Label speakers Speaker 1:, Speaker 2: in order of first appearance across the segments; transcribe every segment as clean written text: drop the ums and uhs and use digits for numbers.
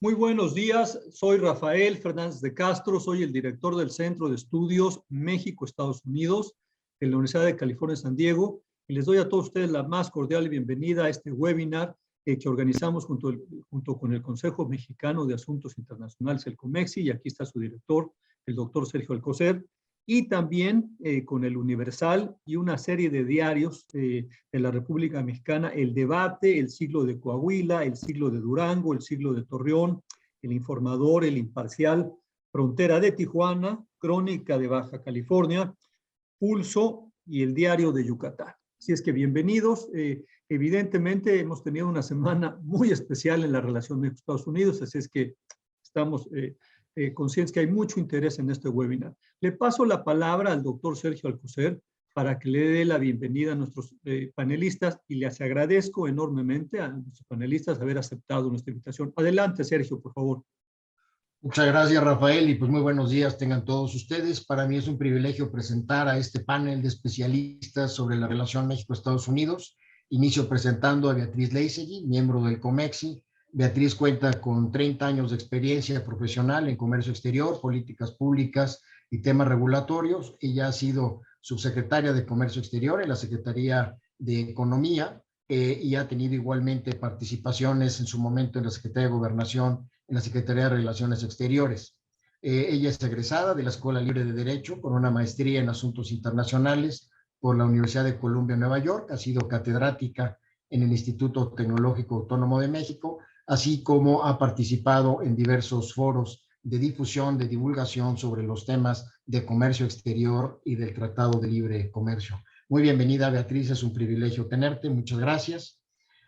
Speaker 1: Muy buenos días, soy Rafael Fernández de Castro, soy el director del Centro de Estudios México-Estados Unidos de la Universidad de California, San Diego, y les doy a todos ustedes la más cordial bienvenida a este webinar que organizamos junto con el Consejo Mexicano de Asuntos Internacionales, el COMEXI, y aquí está su director, el doctor Sergio Alcocer, y también con el Universal y una serie de diarios de la República Mexicana, El Debate, El Siglo de Coahuila, El Siglo de Durango, El Siglo de Torreón, El Informador, El Imparcial, Frontera de Tijuana, Crónica de Baja California, Pulso y El Diario de Yucatán. Así es que bienvenidos. Evidentemente hemos tenido una semana muy especial en la relación México-Estados Unidos, así es que estamos conscientes que hay mucho interés en este webinar. Le paso la palabra al doctor Sergio Alcocer para que le dé la bienvenida a nuestros panelistas y les agradezco enormemente a nuestros panelistas haber aceptado nuestra invitación. Adelante, Sergio, por favor.
Speaker 2: Muchas gracias, Rafael, y pues muy buenos días tengan todos ustedes. Para mí es un privilegio presentar a este panel de especialistas sobre la relación México-Estados Unidos. Inicio presentando a Beatriz Leisegui, miembro del COMEXI. Beatriz cuenta con 30 años de experiencia profesional en comercio exterior, políticas públicas y temas regulatorios. Ella ha sido subsecretaria de Comercio Exterior en la Secretaría de Economía y ha tenido igualmente participaciones en su momento en la Secretaría de Gobernación, en la Secretaría de Relaciones Exteriores. Ella es egresada de la Escuela Libre de Derecho con una maestría en Asuntos Internacionales por la Universidad de Columbia, Nueva York. Ha sido catedrática en el Instituto Tecnológico Autónomo de México, así como ha participado en diversos foros de difusión, de divulgación sobre los temas de comercio exterior y del Tratado de Libre Comercio. Muy bienvenida, Beatriz, es un privilegio tenerte, muchas gracias.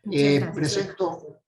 Speaker 3: Muchas gracias.
Speaker 2: Presento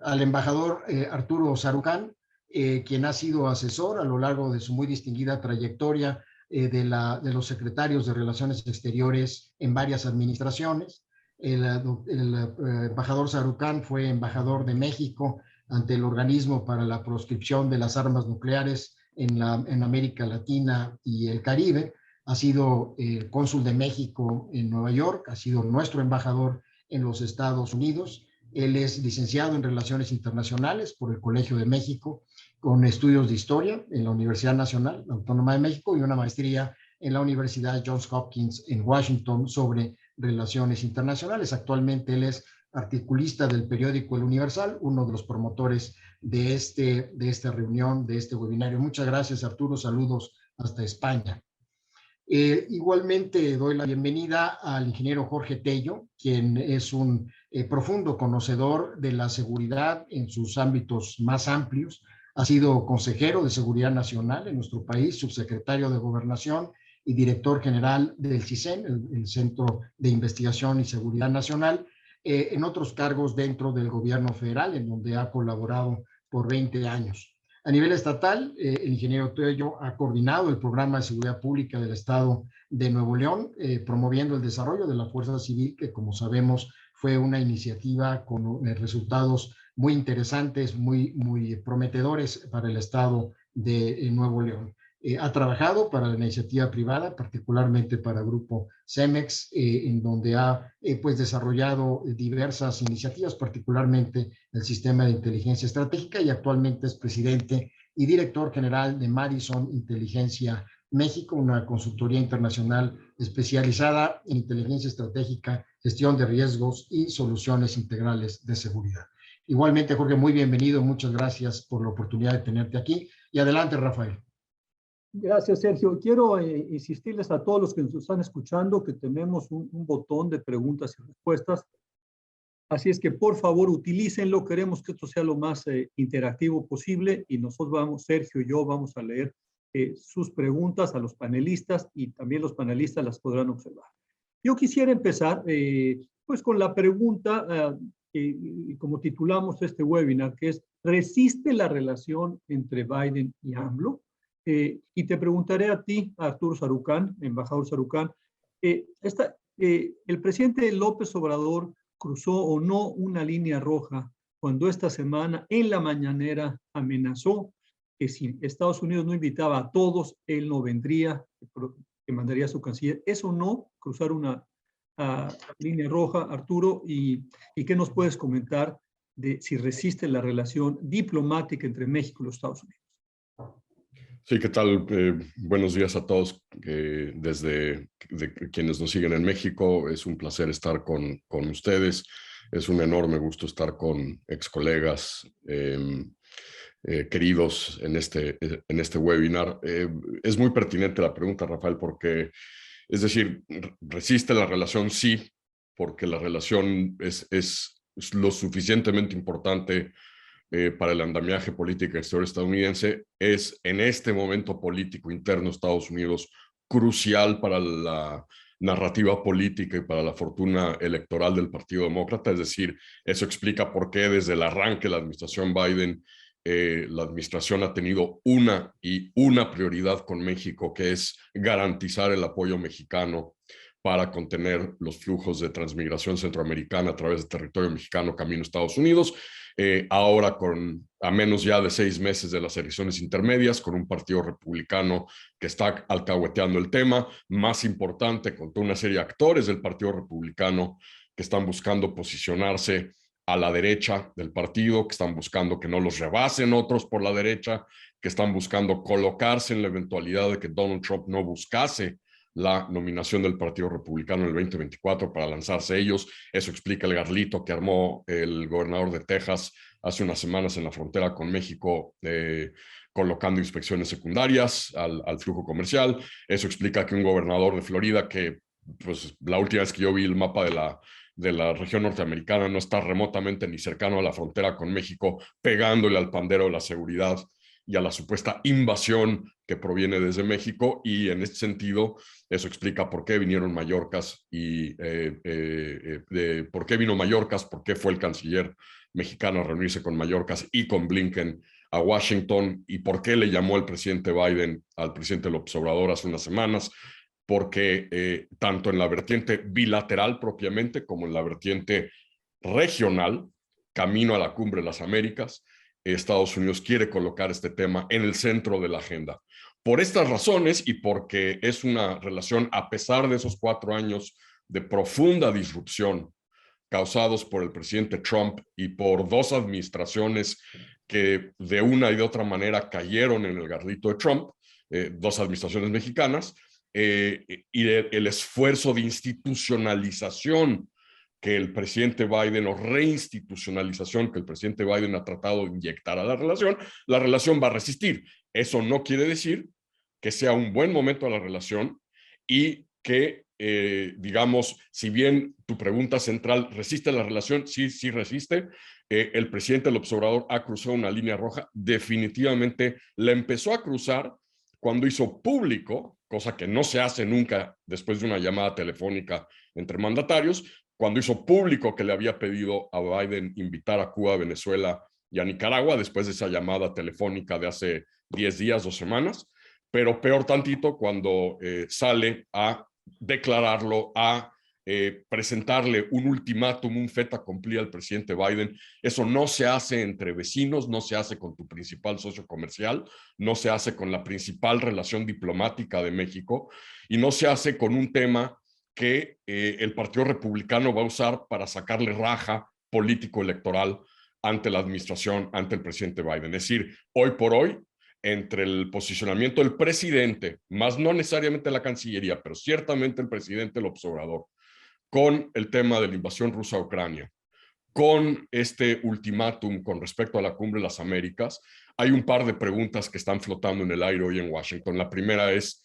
Speaker 2: al embajador Arturo Sarucán, quien ha sido asesor a lo largo de su muy distinguida trayectoria de los secretarios de Relaciones Exteriores en varias administraciones. El embajador Sarucán fue embajador de México ante el Organismo para la Proscripción de las Armas Nucleares en América Latina y el Caribe. Ha sido cónsul de México en Nueva York, ha sido nuestro embajador en los Estados Unidos. Él es licenciado en Relaciones Internacionales por el Colegio de México, con estudios de Historia en la Universidad Nacional Autónoma de México y una maestría en la Universidad Johns Hopkins en Washington sobre Relaciones Internacionales. Actualmente él es articulista del periódico El Universal, uno de los promotores de esta reunión, de este webinario. Muchas gracias, Arturo. Saludos hasta España. Igualmente doy la bienvenida al ingeniero Jorge Tello, quien es un profundo conocedor de la seguridad en sus ámbitos más amplios. Ha sido consejero de Seguridad Nacional en nuestro país, subsecretario de Gobernación y director general del CISEN, el Centro de Investigación y Seguridad Nacional, en otros cargos dentro del gobierno federal, en donde ha colaborado por 20 años. A nivel estatal, el ingeniero Tello ha coordinado el programa de seguridad pública del Estado de Nuevo León, promoviendo el desarrollo de la Fuerza Civil, que como sabemos fue una iniciativa con resultados muy interesantes, muy prometedores para el Estado de Nuevo León. Ha trabajado para la iniciativa privada, particularmente para el grupo Cemex, en donde ha pues desarrollado diversas iniciativas, particularmente el sistema de inteligencia estratégica, y actualmente es presidente y director general de Madison Inteligencia México, una consultoría internacional especializada en inteligencia estratégica, gestión de riesgos y soluciones integrales de seguridad. Igualmente, Jorge, muy bienvenido, muchas gracias por la oportunidad de tenerte aquí. Y adelante, Rafael.
Speaker 1: Gracias, Sergio. Quiero insistirles a todos los que nos están escuchando que tenemos un botón de preguntas y respuestas. Así es que, por favor, utilícenlo. Queremos que esto sea lo más interactivo posible y nosotros Sergio y yo vamos a leer sus preguntas a los panelistas y también los panelistas las podrán observar. Yo quisiera empezar pues con la pregunta, como titulamos este webinar, que es ¿resiste la relación entre Biden y AMLO? Y te preguntaré a ti, Arturo Sarucán, embajador Sarucán, ¿el presidente López Obrador cruzó o no una línea roja cuando esta semana en la mañanera amenazó que si Estados Unidos no invitaba a todos, él no vendría, que mandaría a su canciller? ¿Eso no cruzar una línea roja, Arturo? ¿Y qué nos puedes comentar de si resiste la relación diplomática entre México y los Estados Unidos.
Speaker 3: Sí, ¿qué tal? Buenos días a todos desde quienes nos siguen en México. Es un placer estar con ustedes. Es un enorme gusto estar con ex colegas queridos en este webinar. Es muy pertinente la pregunta, Rafael, porque, es decir, resiste la relación, sí, porque la relación es lo suficientemente importante para el andamiaje político exterior estadounidense. Es en este momento político interno de Estados Unidos crucial para la narrativa política y para la fortuna electoral del Partido Demócrata. Es decir, eso explica por qué desde el arranque de la administración Biden la administración ha tenido una prioridad con México, que es garantizar el apoyo mexicano para contener los flujos de transmigración centroamericana a través del territorio mexicano camino a Estados Unidos. Ahora a menos ya de 6 meses de las elecciones intermedias, con un partido republicano que está alcahueteando el tema, más importante, con toda una serie de actores del partido republicano que están buscando posicionarse a la derecha del partido, que están buscando que no los rebasen otros por la derecha, que están buscando colocarse en la eventualidad de que Donald Trump no buscase la nominación del Partido Republicano en el 2024 para lanzarse ellos. Eso explica el garlito que armó el gobernador de Texas hace unas semanas en la frontera con México, colocando inspecciones secundarias al flujo comercial. Eso explica que un gobernador de Florida, que pues la última vez que yo vi el mapa de la región norteamericana, no está remotamente ni cercano a la frontera con México, pegándole al pandero de la seguridad y a la supuesta invasión que proviene desde México. Y en este sentido, eso explica por qué vinieron Mallorcas y por qué vino Mallorcas, por qué fue el canciller mexicano a reunirse con Mallorcas y con Blinken a Washington, y por qué le llamó el presidente Biden al presidente López Obrador hace unas semanas, porque tanto en la vertiente bilateral propiamente como en la vertiente regional, camino a la Cumbre de las Américas, Estados Unidos quiere colocar este tema en el centro de la agenda. Por estas razones y porque es una relación, a pesar de esos 4 años de profunda disrupción causados por el presidente Trump y por 2 administraciones que de una y de otra manera cayeron en el garlito de Trump, 2 administraciones mexicanas, y el esfuerzo de institucionalización que el presidente Biden, o reinstitucionalización que el presidente Biden ha tratado de inyectar a la relación va a resistir. Eso no quiere decir que sea un buen momento a la relación y que, digamos, si bien tu pregunta central, ¿resiste la relación? Sí, sí resiste. El presidente López Obrador ha cruzado una línea roja, definitivamente la empezó a cruzar cuando hizo público, cosa que no se hace nunca después de una llamada telefónica entre mandatarios, cuando hizo público que le había pedido a Biden invitar a Cuba, Venezuela y a Nicaragua después de esa llamada telefónica de hace 10 días, 2 semanas, pero peor tantito cuando sale a declararlo, a presentarle un ultimátum, un fait accompli al presidente Biden. Eso no se hace entre vecinos, no se hace con tu principal socio comercial, no se hace con la principal relación diplomática de México y no se hace con un tema que el Partido Republicano va a usar para sacarle raja político-electoral ante la administración, ante el presidente Biden. Es decir, hoy por hoy, entre el posicionamiento del presidente, más no necesariamente la Cancillería, pero ciertamente el presidente López Obrador, con el tema de la invasión rusa a Ucrania, con este ultimátum con respecto a la Cumbre de las Américas, hay un par de preguntas que están flotando en el aire hoy en Washington. La primera ¿es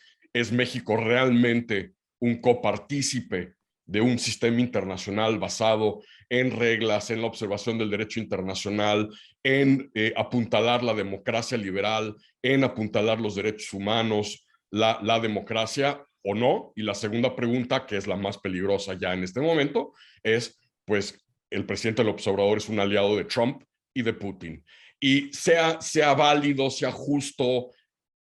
Speaker 3: México realmente un copartícipe de un sistema internacional basado en reglas, en la observación del derecho internacional, en apuntalar la democracia liberal, en apuntalar los derechos humanos, la democracia o no? Y la segunda pregunta, que es la más peligrosa ya en este momento, es, pues, el presidente López Obrador es un aliado de Trump y de Putin. Y sea válido, sea justo,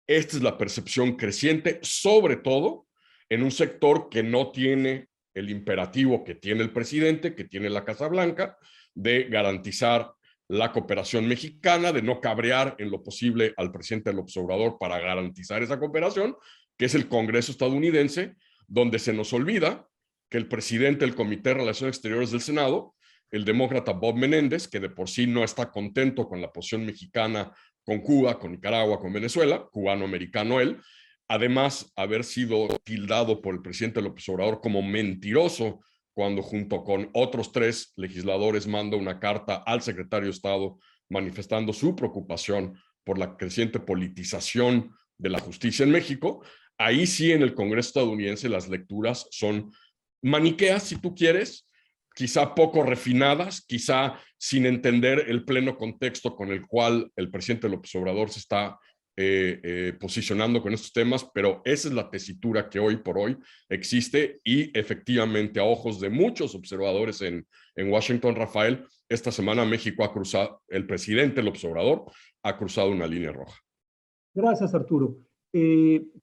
Speaker 3: esta es la percepción creciente, sobre todo en un sector que no tiene el imperativo que tiene el presidente, que tiene la Casa Blanca, de garantizar la cooperación mexicana, de no cabrear en lo posible al presidente López Obrador para garantizar esa cooperación, que es el Congreso estadounidense, donde se nos olvida que el presidente del Comité de Relaciones Exteriores del Senado el demócrata Bob Menéndez, que de por sí no está contento con la posición mexicana con Cuba, con Nicaragua, con Venezuela, cubano-americano él, además haber sido tildado por el presidente López Obrador como mentiroso cuando junto con otros 3 legisladores manda una carta al secretario de Estado manifestando su preocupación por la creciente politización de la justicia en México. Ahí sí, en el Congreso estadounidense las lecturas son maniqueas, si tú quieres, quizá poco refinadas, quizá sin entender el pleno contexto con el cual el presidente López Obrador se está posicionando con estos temas, pero esa es la tesitura que hoy por hoy existe y efectivamente a ojos de muchos observadores en Washington, Rafael, esta semana México ha cruzado, el presidente López Obrador ha cruzado una línea roja.
Speaker 1: Gracias, Arturo.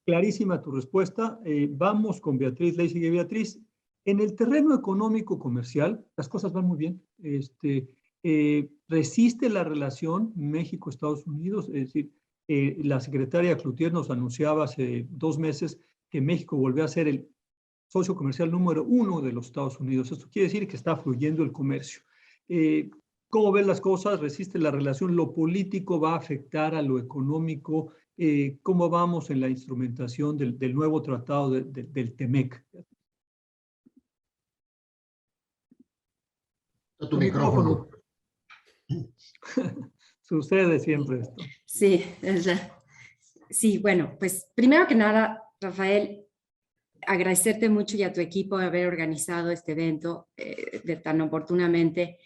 Speaker 1: Clarísima tu respuesta. Vamos con Beatriz. Le sigue Beatriz. En el terreno económico-comercial, las cosas van muy bien. Resiste la relación México-Estados Unidos, es decir, la secretaria Cloutier nos anunciaba hace 2 meses que México volvió a ser el socio comercial número 1 de los Estados Unidos. Esto quiere decir que está fluyendo el comercio. ¿Cómo ven las cosas? ¿Resiste la relación? ¿Lo político va a afectar a lo económico? ¿Cómo vamos en la instrumentación del nuevo tratado del TEMEC?
Speaker 2: Tu micrófono.
Speaker 1: Sucede siempre esto.
Speaker 4: Sí, sí, bueno, pues primero que nada, Rafael, agradecerte mucho y a tu equipo de haber organizado este evento tan oportunamente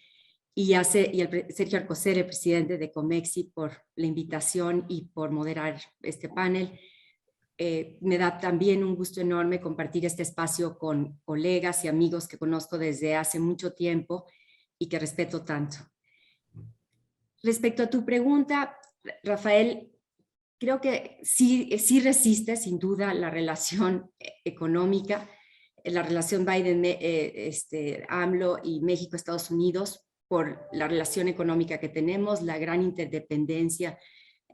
Speaker 4: y al Sergio Alcocer, el presidente de Comexi, por la invitación y por moderar este panel. Me da también un gusto enorme compartir este espacio con colegas y amigos que conozco desde hace mucho tiempo y que respeto tanto. Respecto a tu pregunta, Rafael, creo que sí resiste sin duda la relación económica, la relación Biden-AMLO y México-Estados Unidos por la relación económica que tenemos, la gran interdependencia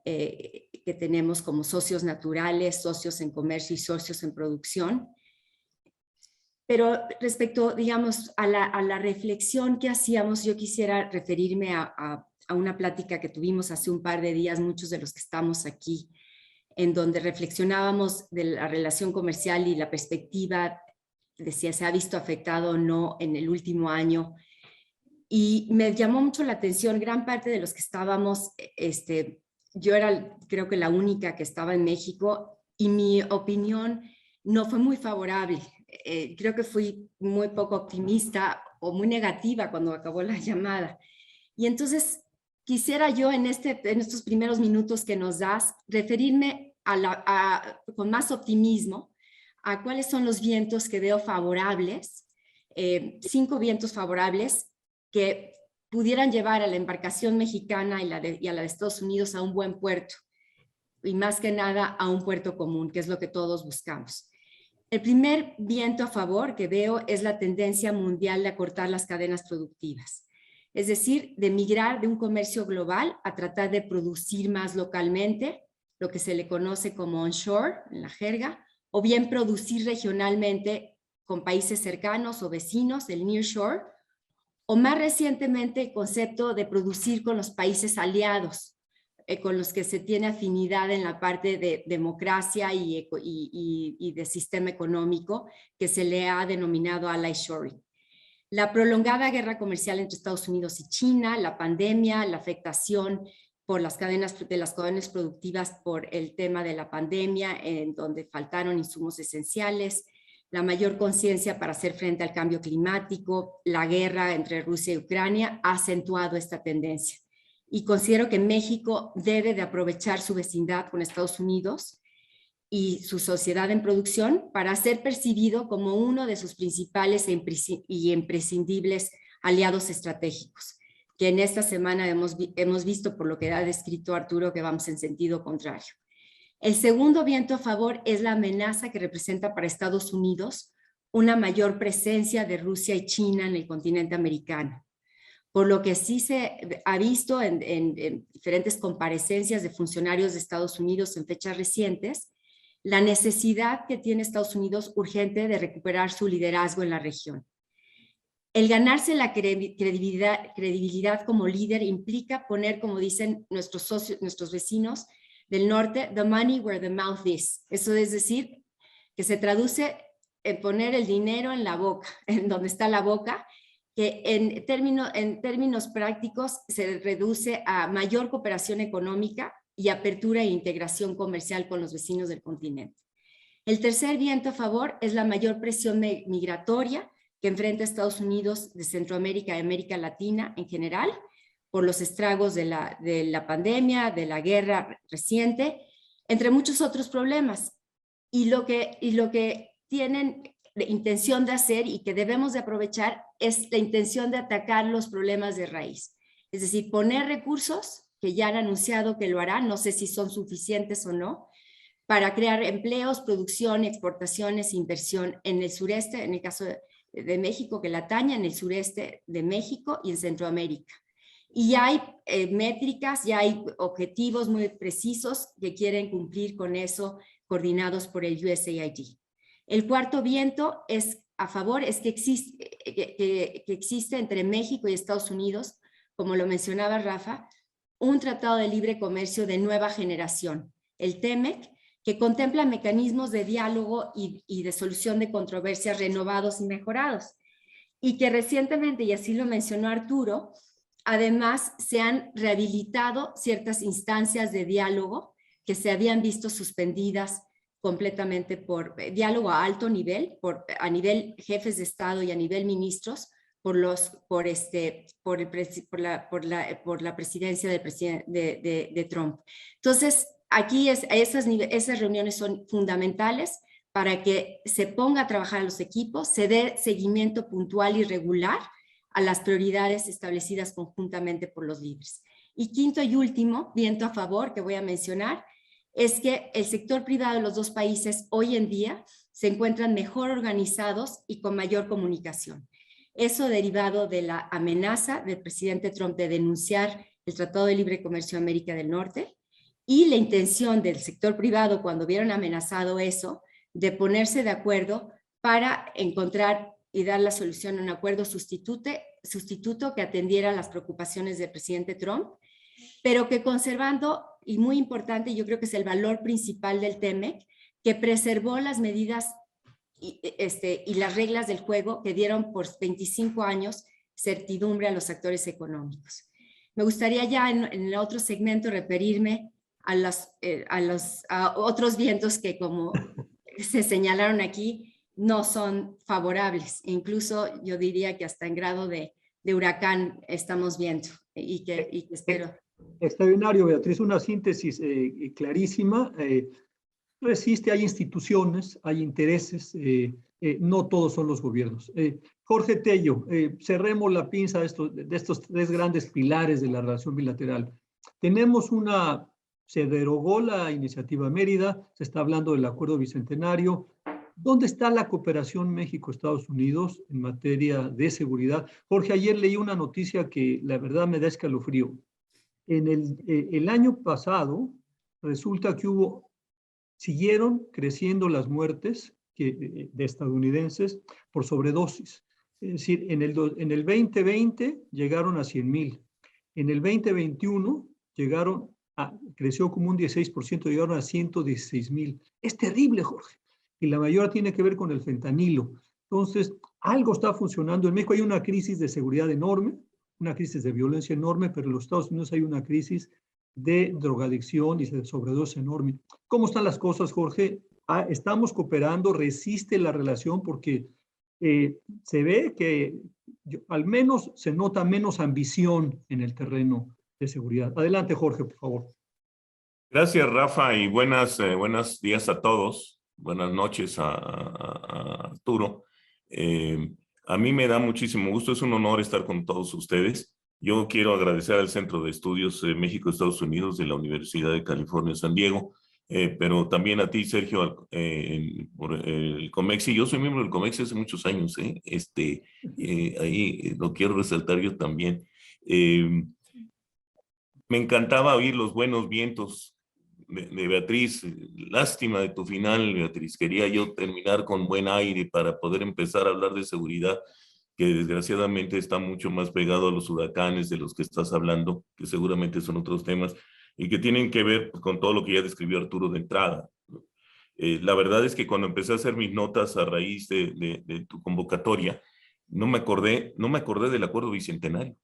Speaker 4: que tenemos como socios naturales, socios en comercio y socios en producción. Pero respecto, digamos, a la reflexión que hacíamos, yo quisiera referirme a una plática que tuvimos hace un par de días, muchos de los que estamos aquí, en donde reflexionábamos de la relación comercial y la perspectiva de si se ha visto afectado o no en el último año. Y me llamó mucho la atención, gran parte de los que estábamos, yo era creo que la única que estaba en México y mi opinión no fue muy favorable. Creo que fui muy poco optimista o muy negativa cuando acabó la llamada. Y entonces quisiera yo en estos primeros minutos que nos das referirme con más optimismo a cuáles son los vientos que veo favorables, 5 vientos favorables que pudieran llevar a la embarcación mexicana y a la de Estados Unidos a un buen puerto y más que nada a un puerto común, que es lo que todos buscamos. El primer viento a favor que veo es la tendencia mundial de acortar las cadenas productivas. Es decir, de migrar de un comercio global a tratar de producir más localmente, lo que se le conoce como onshore en la jerga, o bien producir regionalmente con países cercanos o vecinos, el nearshore, o más recientemente el concepto de producir con los países aliados, con los que se tiene afinidad en la parte de democracia y de sistema económico, que se le ha denominado ally shoring. La prolongada guerra comercial entre Estados Unidos y China, la pandemia, la afectación por las cadenas productivas por el tema de la pandemia, en donde faltaron insumos esenciales, la mayor conciencia para hacer frente al cambio climático, la guerra entre Rusia y Ucrania ha acentuado esta tendencia. Y considero que México debe de aprovechar su vecindad con Estados Unidos y su sociedad en producción para ser percibido como uno de sus principales y imprescindibles aliados estratégicos, que en esta semana hemos visto, por lo que ha descrito Arturo, que vamos en sentido contrario. El segundo viento a favor es la amenaza que representa para Estados Unidos una mayor presencia de Rusia y China en el continente americano. Por lo que sí se ha visto en diferentes comparecencias de funcionarios de Estados Unidos en fechas recientes, la necesidad que tiene Estados Unidos urgente de recuperar su liderazgo en la región. El ganarse la credibilidad como líder implica poner, como dicen nuestros socios, nuestros vecinos del norte, the money where the mouth is. Eso es decir, que se traduce en poner el dinero en la boca, en donde está la boca, que en términos prácticos se reduce a mayor cooperación económica y apertura e integración comercial con los vecinos del continente. El tercer viento a favor es la mayor presión migratoria que enfrenta Estados Unidos de Centroamérica y América Latina en general, por los estragos de la pandemia, de la guerra reciente, entre muchos otros problemas. Y lo que tienen intención de hacer y que debemos de aprovechar es la intención de atacar los problemas de raíz. Es decir, poner recursos, que ya han anunciado que lo harán, no sé si son suficientes o no, para crear empleos, producción, exportaciones, inversión en el sureste, en el caso de México, que la atañe, en el sureste de México y en Centroamérica. Y ya hay métricas, ya hay objetivos muy precisos que quieren cumplir con eso, coordinados por el USAID. El cuarto viento es a favor, es que existe entre México y Estados Unidos, como lo mencionaba Rafa, un tratado de libre comercio de nueva generación, el TEMEC, que contempla mecanismos de diálogo y de solución de controversias renovados y mejorados. Y que recientemente, y así lo mencionó Arturo, además se han rehabilitado ciertas instancias de diálogo que se habían visto suspendidas completamente por diálogo a alto nivel, a nivel jefes de Estado y a nivel ministros, por la presidencia de Trump. Entonces, aquí esas reuniones son fundamentales para que se ponga a trabajar a los equipos, se dé seguimiento puntual y regular a las prioridades establecidas conjuntamente por los líderes. Y quinto y último, viento a favor que voy a mencionar, es que el sector privado de los dos países hoy en día se encuentran mejor organizados y con mayor comunicación. Eso derivado de la amenaza del presidente Trump de denunciar el Tratado de Libre Comercio de América del Norte y la intención del sector privado, cuando vieron amenazado eso, de ponerse de acuerdo para encontrar y dar la solución a un acuerdo sustituto que atendiera las preocupaciones del presidente Trump, pero que conservando, y muy importante, yo creo que es el valor principal del TEMEC, que preservó las medidas y las reglas del juego que dieron por 25 años certidumbre a los actores económicos. Me gustaría ya en el otro segmento referirme a otros vientos que, como se señalaron aquí, no son favorables. Incluso yo diría que hasta en grado de huracán estamos viendo y que espero.
Speaker 1: Extraordinario, Beatriz, una síntesis clarísima. Resiste, hay instituciones, hay intereses, no todos son los gobiernos. Jorge Tello, cerremos la pinza de estos tres grandes pilares de la relación bilateral. Se derogó la iniciativa Mérida, se está hablando del acuerdo bicentenario. ¿Dónde está la cooperación México-Estados Unidos en materia de seguridad? Jorge, ayer leí una noticia que la verdad me da escalofrío. En el año pasado resulta que siguieron creciendo las muertes de estadounidenses por sobredosis. Es decir, en el 2020 llegaron a 100,000. En el 2021 creció como un 16%, llegaron a 116,000. Es terrible, Jorge. Y la mayor tiene que ver con el fentanilo. Entonces, algo está funcionando. En México hay una crisis de seguridad enorme, una crisis de violencia enorme, pero en los Estados Unidos hay una crisis de drogadicción y de sobredosis enorme. ¿Cómo están las cosas, Jorge? ¿Estamos cooperando? ¿Resiste la relación? Porque se ve que al menos se nota menos ambición en el terreno de seguridad. Adelante, Jorge, por favor.
Speaker 5: Gracias, Rafa, y buenos días a todos. Buenas noches a Arturo. A mí me da muchísimo gusto, es un honor estar con todos ustedes. Yo quiero agradecer al Centro de Estudios México-Estados Unidos de la Universidad de California, San Diego, pero también a ti, Sergio, por el COMEXI. Yo soy miembro del COMEXI hace muchos años, ahí lo quiero resaltar yo también. Me encantaba oír los buenos vientos de Beatriz. Lástima de tu final, Beatriz. Quería yo terminar con buen aire para poder empezar a hablar de seguridad, que desgraciadamente está mucho más pegado a los huracanes de los que estás hablando, que seguramente son otros temas, y que tienen que ver con todo lo que ya describió Arturo de entrada. La verdad es que cuando empecé a hacer mis notas a raíz de tu convocatoria, no me acordé del acuerdo bicentenario.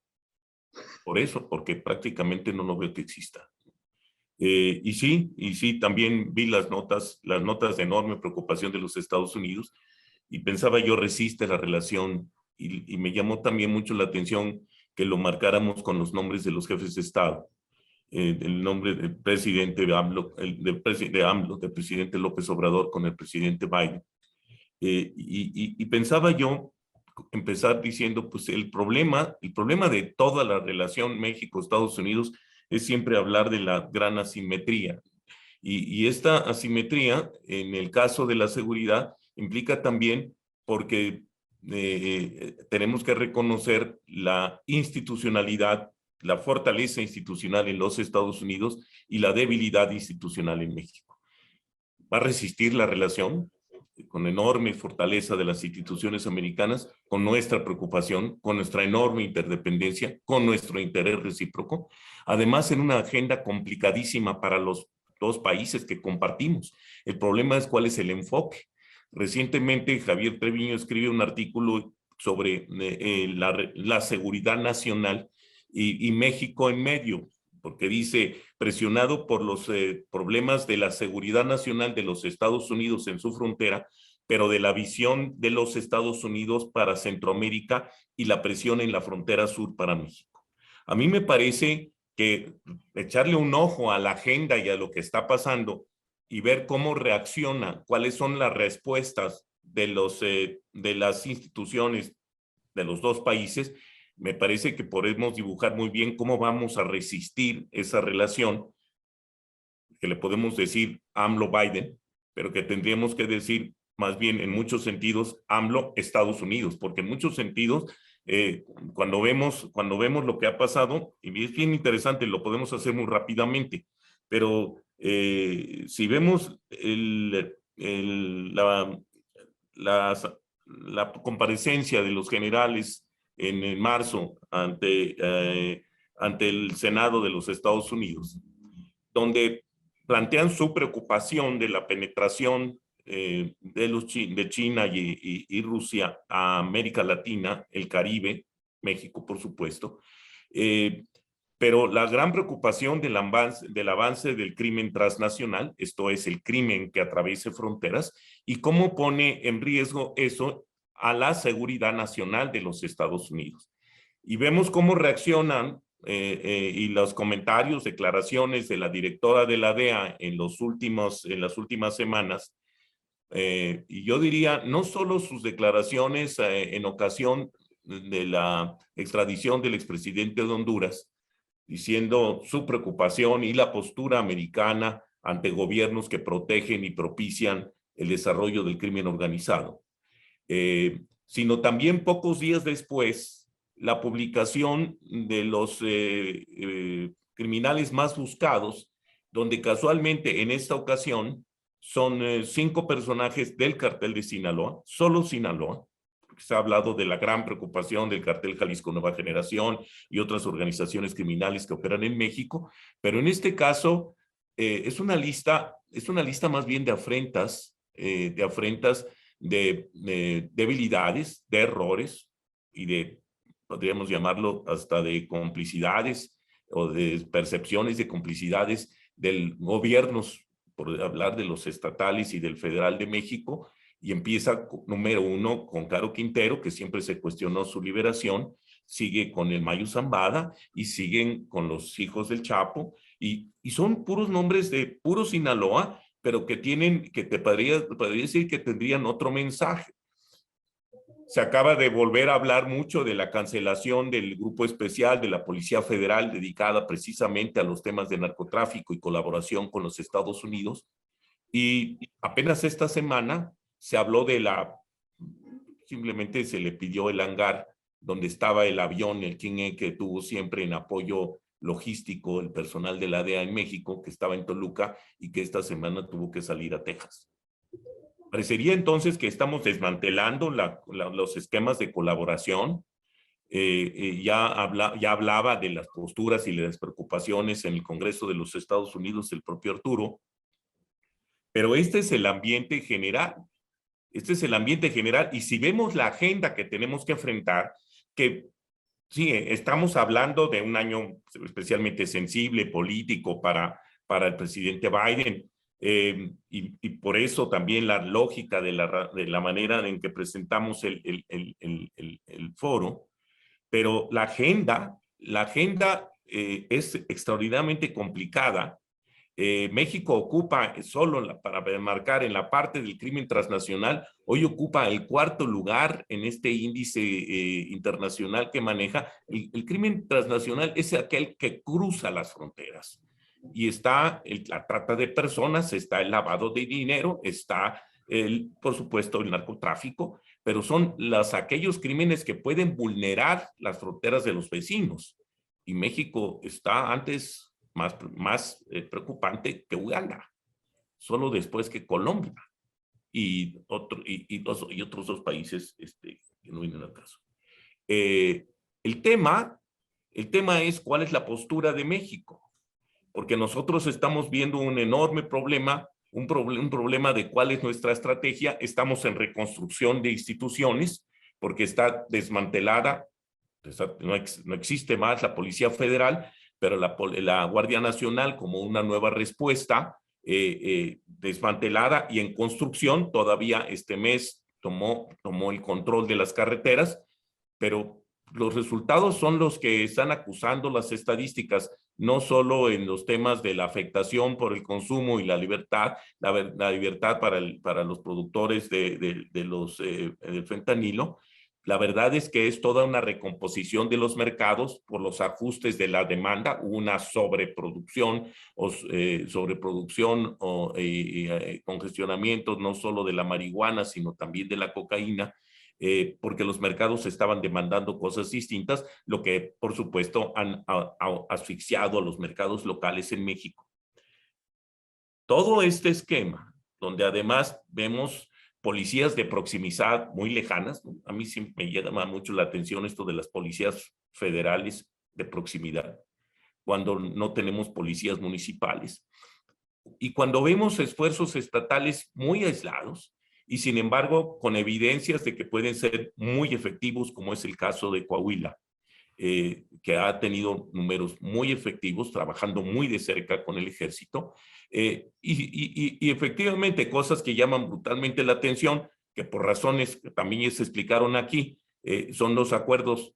Speaker 5: Por eso, porque prácticamente no lo veo que exista. Y sí, también vi las notas de enorme preocupación de los Estados Unidos, y pensaba yo, resiste la relación, y me llamó también mucho la atención que lo marcáramos con los nombres de los jefes de Estado. El nombre del presidente AMLO, del presidente López Obrador con el presidente Biden. Y pensaba yo empezar diciendo, pues el problema de toda la relación México-Estados Unidos es siempre hablar de la gran asimetría. Y esta asimetría, en el caso de la seguridad, implica también porque tenemos que reconocer la institucionalidad, la fortaleza institucional en los Estados Unidos y la debilidad institucional en México. ¿Va a resistir la relación con enorme fortaleza de las instituciones americanas, con nuestra preocupación, con nuestra enorme interdependencia, con nuestro interés recíproco? Además, en una agenda complicadísima para los dos países que compartimos. El problema es cuál es el enfoque. Recientemente, Javier Treviño escribe un artículo sobre la seguridad nacional y México en medio, porque dice, presionado por los problemas de la seguridad nacional de los Estados Unidos en su frontera, pero de la visión de los Estados Unidos para Centroamérica y la presión en la frontera sur para México. A mí me parece que echarle un ojo a la agenda y a lo que está pasando y ver cómo reacciona, cuáles son las respuestas de las instituciones de los dos países, me parece que podemos dibujar muy bien cómo vamos a resistir esa relación, que le podemos decir AMLO-Biden, pero que tendríamos que decir más bien en muchos sentidos AMLO-Estados Unidos, porque en muchos sentidos, cuando vemos lo que ha pasado, y es bien interesante, lo podemos hacer muy rápidamente, pero si vemos la comparecencia de los generales en marzo ante el Senado de los Estados Unidos, donde plantean su preocupación de la penetración de China y Rusia a América Latina, el Caribe, México por supuesto, pero la gran preocupación del avance del crimen transnacional, esto es el crimen que atraviese fronteras, y cómo pone en riesgo eso a la seguridad nacional de los Estados Unidos. Y vemos cómo reaccionan y los comentarios, declaraciones de la directora de la DEA en las últimas semanas, y yo diría, no solo sus declaraciones en ocasión de la extradición del expresidente de Honduras, diciendo su preocupación y la postura americana ante gobiernos que protegen y propician el desarrollo del crimen organizado, sino también pocos días después, la publicación de los criminales más buscados, donde casualmente en esta ocasión son 5 personajes del cartel de Sinaloa, solo Sinaloa, porque se ha hablado de la gran preocupación del cartel Jalisco Nueva Generación y otras organizaciones criminales que operan en México, pero en este caso es una lista más bien de afrentas, de debilidades, de errores y de, podríamos llamarlo hasta de complicidades o de percepciones de complicidades del gobiernos, por hablar de los estatales y del federal de México, y empieza número 1 con Caro Quintero, que siempre se cuestionó su liberación, sigue con el Mayo Zambada y siguen con los hijos del Chapo, y son puros nombres de puro Sinaloa, pero que te podría decir que tendrían otro mensaje. Se acaba de volver a hablar mucho de la cancelación del grupo especial de la Policía Federal dedicada precisamente a los temas de narcotráfico y colaboración con los Estados Unidos. Y apenas esta semana se habló simplemente se le pidió el hangar donde estaba el avión, el King Air, que tuvo siempre en apoyo logístico el personal de la DEA en México, que estaba en Toluca y que esta semana tuvo que salir a Texas. Parecería entonces que estamos desmantelando los esquemas de colaboración. Ya hablaba de las posturas y las preocupaciones en el Congreso de los Estados Unidos, el propio Arturo, pero este es el ambiente general. Este es el ambiente general, y si vemos la agenda que tenemos que enfrentar, que sí, estamos hablando de un año especialmente sensible, político para el presidente Biden, y por eso también la lógica de la manera en que presentamos el foro, pero la agenda es extraordinariamente complicada. México ocupa, solo para marcar en la parte del crimen transnacional, hoy ocupa el 4º lugar en este índice internacional que maneja. El crimen transnacional es aquel que cruza las fronteras. Y está la trata de personas, está el lavado de dinero, está, por supuesto, el narcotráfico, pero son aquellos crímenes que pueden vulnerar las fronteras de los vecinos. Y México está antes más preocupante que Uganda, solo después que Colombia y otros 2 países que no vienen al caso. El tema es cuál es la postura de México, porque nosotros estamos viendo un enorme problema, un problema de cuál es nuestra estrategia. Estamos en reconstrucción de instituciones porque está desmantelada, no existe más la Policía Federal, pero la Guardia Nacional como una nueva respuesta desmantelada y en construcción. Todavía este mes tomó el control de las carreteras, pero los resultados son los que están acusando las estadísticas, no solo en los temas de la afectación por el consumo y la libertad, la libertad para los productores del fentanilo. La verdad es que es toda una recomposición de los mercados por los ajustes de la demanda, una sobreproducción o congestionamiento no solo de la marihuana, sino también de la cocaína, porque los mercados estaban demandando cosas distintas, lo que por supuesto han asfixiado a los mercados locales en México. Todo este esquema, donde además vemos policías de proximidad muy lejanas, ¿no? A mí sí me llama mucho la atención esto de las policías federales de proximidad, cuando no tenemos policías municipales. Y cuando vemos esfuerzos estatales muy aislados, y sin embargo con evidencias de que pueden ser muy efectivos, como es el caso de Coahuila, que ha tenido números muy efectivos, trabajando muy de cerca con el ejército, y efectivamente cosas que llaman brutalmente la atención, que por razones que también se explicaron aquí, son los acuerdos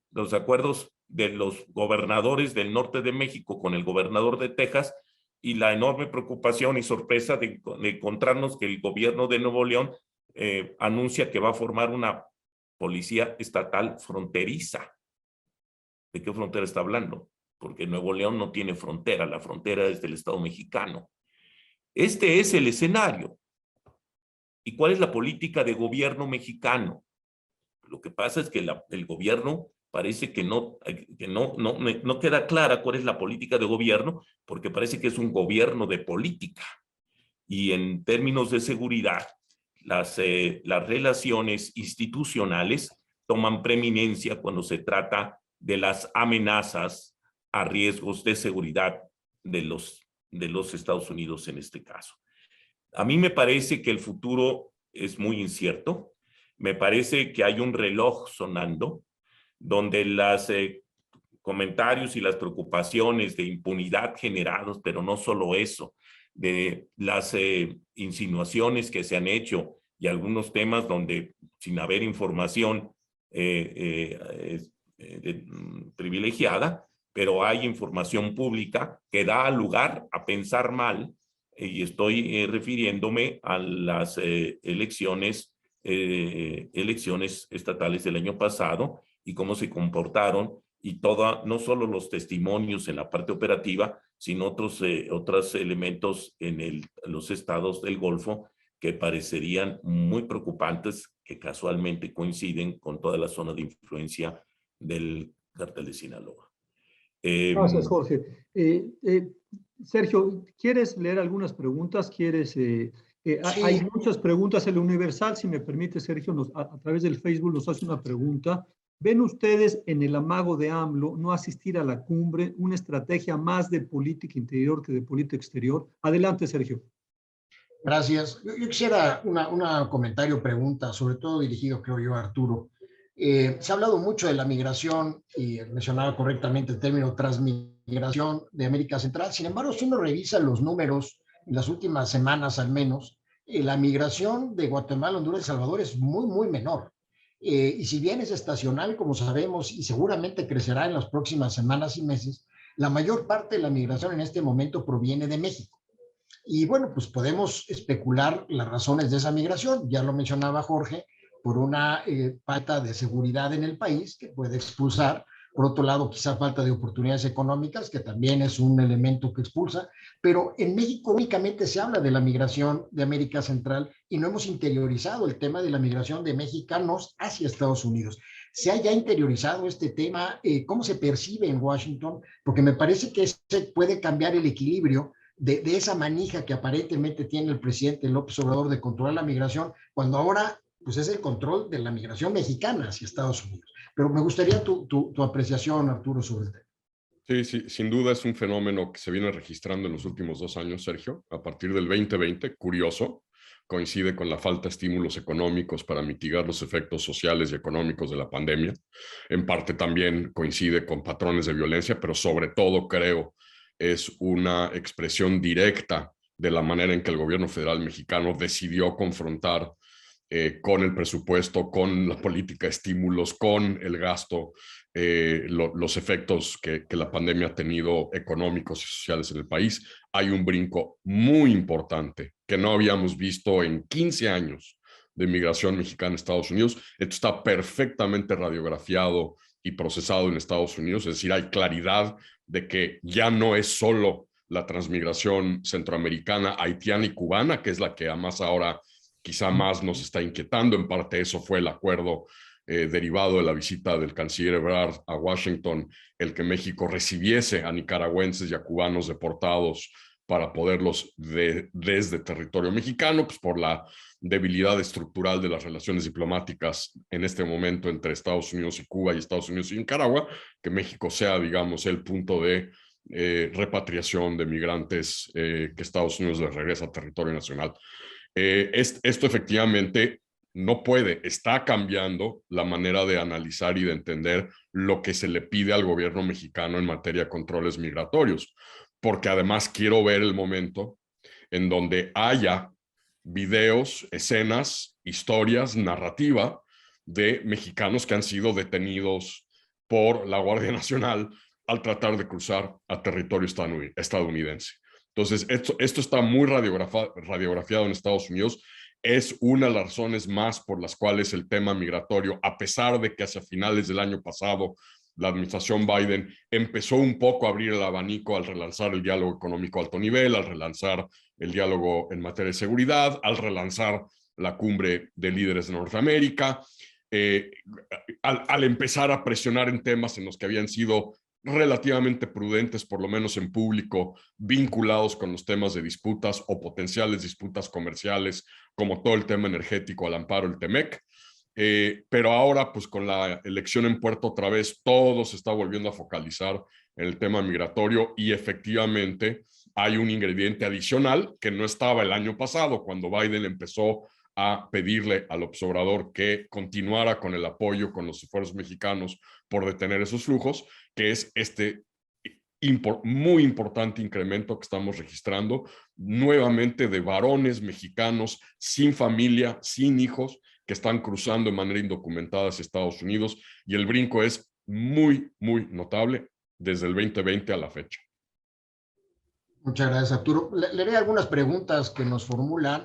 Speaker 5: de los gobernadores del norte de México con el gobernador de Texas, y la enorme preocupación y sorpresa de encontrarnos que el gobierno de Nuevo León anuncia que va a formar una policía estatal fronteriza. ¿De qué frontera está hablando? Porque Nuevo León no tiene frontera, la frontera es del Estado mexicano. Este es el escenario. ¿Y cuál es la política de gobierno mexicano? Lo que pasa es que el gobierno parece que no queda clara cuál es la política de gobierno, porque parece que es un gobierno de política. Y en términos de seguridad, las relaciones institucionales toman preeminencia cuando se trata de las amenazas a riesgos de seguridad de los Estados Unidos en este caso. A mí me parece que el futuro es muy incierto. Me parece que hay un reloj sonando donde los comentarios y las preocupaciones de impunidad generados, pero no solo eso, de las insinuaciones que se han hecho y algunos temas donde sin haber información privilegiada, pero hay información pública que da lugar a pensar mal, y estoy refiriéndome a las elecciones estatales del año pasado y cómo se comportaron, y no solo los testimonios en la parte operativa, sino otros elementos en los estados del Golfo que parecerían muy preocupantes, que casualmente coinciden con toda la zona de influencia del cártel de Sinaloa.
Speaker 1: Gracias, Jorge. Sergio, ¿quieres leer algunas preguntas? ¿Quieres
Speaker 2: Sí.
Speaker 1: Hay muchas preguntas en el Universal. Si me permite, Sergio, a través del Facebook nos hace una pregunta. ¿Ven ustedes en el amago de AMLO no asistir a la cumbre una estrategia más de política interior que de política exterior? Adelante, Sergio.
Speaker 2: Gracias. Yo quisiera una comentario, pregunta, sobre todo dirigido, creo yo, a Arturo. Se ha hablado mucho de la migración y mencionaba correctamente el término transmigración de América Central. Sin embargo, si uno revisa los números en las últimas semanas al menos, la migración de Guatemala, Honduras y El Salvador es muy, muy menor. Y si bien es estacional, como sabemos, y seguramente crecerá en las próximas semanas y meses, la mayor parte de la migración en este momento proviene de México. Y bueno, pues podemos especular las razones de esa migración. Ya lo mencionaba Jorge, por una falta de seguridad en el país que puede expulsar. Por otro lado, quizá falta de oportunidades económicas, que también es un elemento que expulsa. Pero en México únicamente se habla de la migración de América Central y no hemos interiorizado el tema de la migración de mexicanos hacia Estados Unidos. ¿Se ha ya interiorizado este tema? ¿Cómo se percibe en Washington? Porque me parece que se puede cambiar el equilibrio de esa manija que aparentemente tiene el presidente López Obrador de controlar la migración, cuando ahora pues es el control de la migración mexicana hacia Estados Unidos. Pero me gustaría tu apreciación, Arturo, sobre el tema.
Speaker 3: Sí, sí, sin duda es un fenómeno que se viene registrando en los últimos 2 años, Sergio. A partir del 2020, curioso, coincide con la falta de estímulos económicos para mitigar los efectos sociales y económicos de la pandemia. En parte también coincide con patrones de violencia, pero sobre todo creo es una expresión directa de la manera en que el gobierno federal mexicano decidió confrontar con el presupuesto, con la política de estímulos, con el gasto, los efectos que la pandemia ha tenido económicos y sociales en el país. Hay un brinco muy importante que no habíamos visto en 15 años de migración mexicana a Estados Unidos. Esto está perfectamente radiografiado y procesado en Estados Unidos, es decir, hay claridad de que ya no es solo la transmigración centroamericana, haitiana y cubana, que es la que además ahora quizá más nos está inquietando. En parte eso fue el acuerdo derivado de la visita del canciller Ebrard a Washington, el que México recibiese a nicaragüenses y a cubanos deportados para poderlos desde territorio mexicano, pues por la debilidad estructural de las relaciones diplomáticas en este momento entre Estados Unidos y Cuba y Estados Unidos y Nicaragua, que México sea, digamos, el punto de repatriación de migrantes que Estados Unidos les regresa a territorio nacional. Esto efectivamente no puede, está cambiando la manera de analizar y de entender lo que se le pide al gobierno mexicano en materia de controles migratorios, porque además quiero ver el momento en donde haya videos, escenas, historias, narrativa de mexicanos que han sido detenidos por la Guardia Nacional al tratar de cruzar a territorio estadounidense. Entonces, esto está muy radiografiado en Estados Unidos. Es una de las razones más por las cuales el tema migratorio, a pesar de que hacia finales del año pasado la administración Biden empezó un poco a abrir el abanico al relanzar el diálogo económico a alto nivel, al relanzar el diálogo en materia de seguridad, al relanzar la cumbre de líderes de Norteamérica, al empezar a presionar en temas en los que habían sido relativamente prudentes, por lo menos en público, vinculados con los temas de disputas o potenciales disputas comerciales, como todo el tema energético al amparo del TEMEC. Pero ahora, pues con la elección en puerto otra vez, todo se está volviendo a focalizar en el tema migratorio y efectivamente hay un ingrediente adicional que no estaba el año pasado, cuando Biden empezó a pedirle al observador que continuara con el apoyo con los esfuerzos mexicanos por detener esos flujos, que es este muy importante incremento que estamos registrando nuevamente de varones mexicanos sin familia, sin hijos, que están cruzando de manera indocumentada hacia Estados Unidos, y el brinco es muy, muy notable desde el 2020 a la fecha.
Speaker 2: Muchas gracias, Arturo. Le haré algunas preguntas que nos formulan,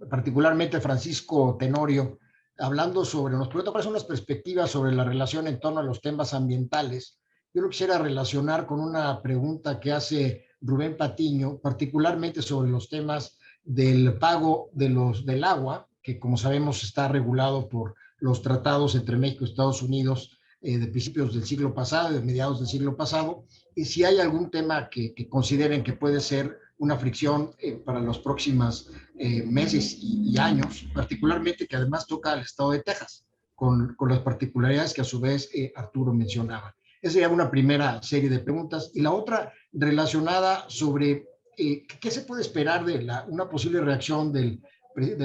Speaker 2: particularmente Francisco Tenorio, hablando sobre, nos pregunta cuáles son las perspectivas sobre la relación en torno a los temas ambientales. Yo lo quisiera relacionar con una pregunta que hace Rubén Patiño, particularmente sobre los temas del pago del agua, que como sabemos está regulado por los tratados entre México y Estados Unidos de principios del siglo pasado, de mediados del siglo pasado, y si hay algún tema que consideren que puede ser una fricción para los próximos meses y años, particularmente que además toca al estado de Texas, con las particularidades que a su vez Arturo mencionaba. Esa sería una primera serie de preguntas. Y la otra relacionada sobre qué se puede esperar de una posible reacción del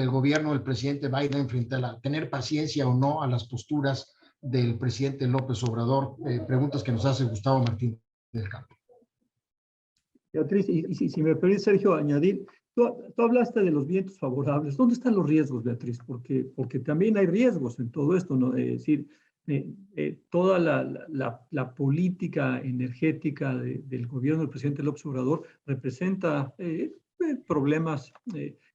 Speaker 2: gobierno del presidente Biden frente a tener paciencia o no a las posturas del presidente López Obrador. Preguntas que nos hace Gustavo Martín del Campo.
Speaker 1: Beatriz, y si me permite, Sergio, añadir, tú hablaste de los vientos favorables. ¿Dónde están los riesgos, Beatriz? Porque también hay riesgos en todo esto, ¿no? Es decir, toda la política energética del gobierno del presidente López Obrador representa problemas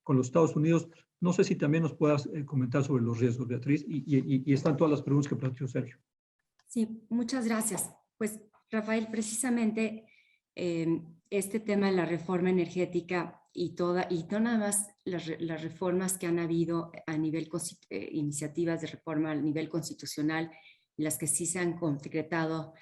Speaker 1: con los Estados Unidos. No sé si también nos puedas comentar sobre los riesgos, Beatriz, y están todas las preguntas que planteó Sergio.
Speaker 4: Sí, muchas gracias. Pues, Rafael, precisamente este tema de la reforma energética y no nada más las reformas que han habido a nivel, iniciativas de reforma a nivel constitucional, las que sí se han concretado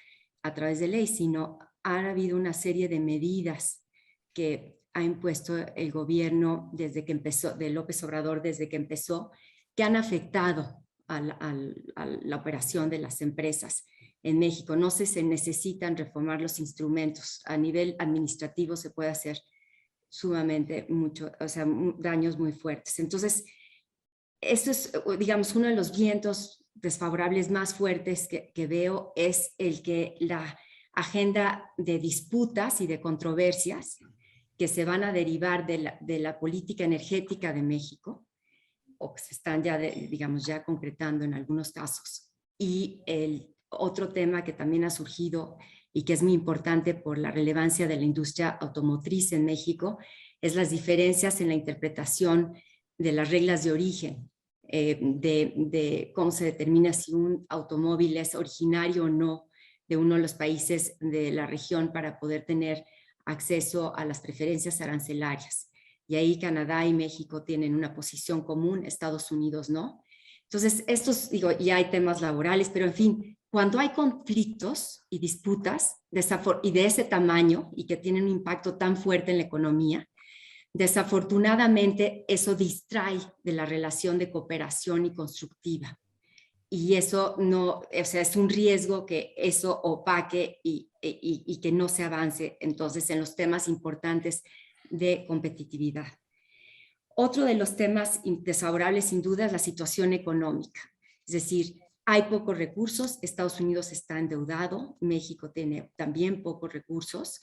Speaker 4: a través de ley, sino ha habido una serie de medidas que ha impuesto el gobierno desde que empezó, de López Obrador desde que empezó, que han afectado a la operación de las empresas en México. No sé, se necesitan reformar los instrumentos. A nivel administrativo se puede hacer sumamente mucho, o sea, daños muy fuertes. Entonces, esto es, digamos, uno de los vientos desfavorables más fuertes que veo, es el que la agenda de disputas y de controversias que se van a derivar de la política energética de México, o que se están ya, digamos, ya concretando en algunos casos. Y el otro tema que también ha surgido y que es muy importante por la relevancia de la industria automotriz en México, es las diferencias en la interpretación de las reglas de origen, de cómo se determina si un automóvil es originario o no de uno de los países de la región para poder tener acceso a las preferencias arancelarias. Y ahí Canadá y México tienen una posición común, Estados Unidos no. Entonces, estos, digo, ya hay temas laborales, pero en fin, cuando hay conflictos y disputas y de ese tamaño y que tienen un impacto tan fuerte en la economía, desafortunadamente eso distrae de la relación de cooperación y constructiva. Y eso no, o sea, es un riesgo que eso opaque y que no se avance entonces en los temas importantes de competitividad. Otro de los temas desfavorables sin duda es la situación económica. Es decir, hay pocos recursos, Estados Unidos está endeudado, México tiene también pocos recursos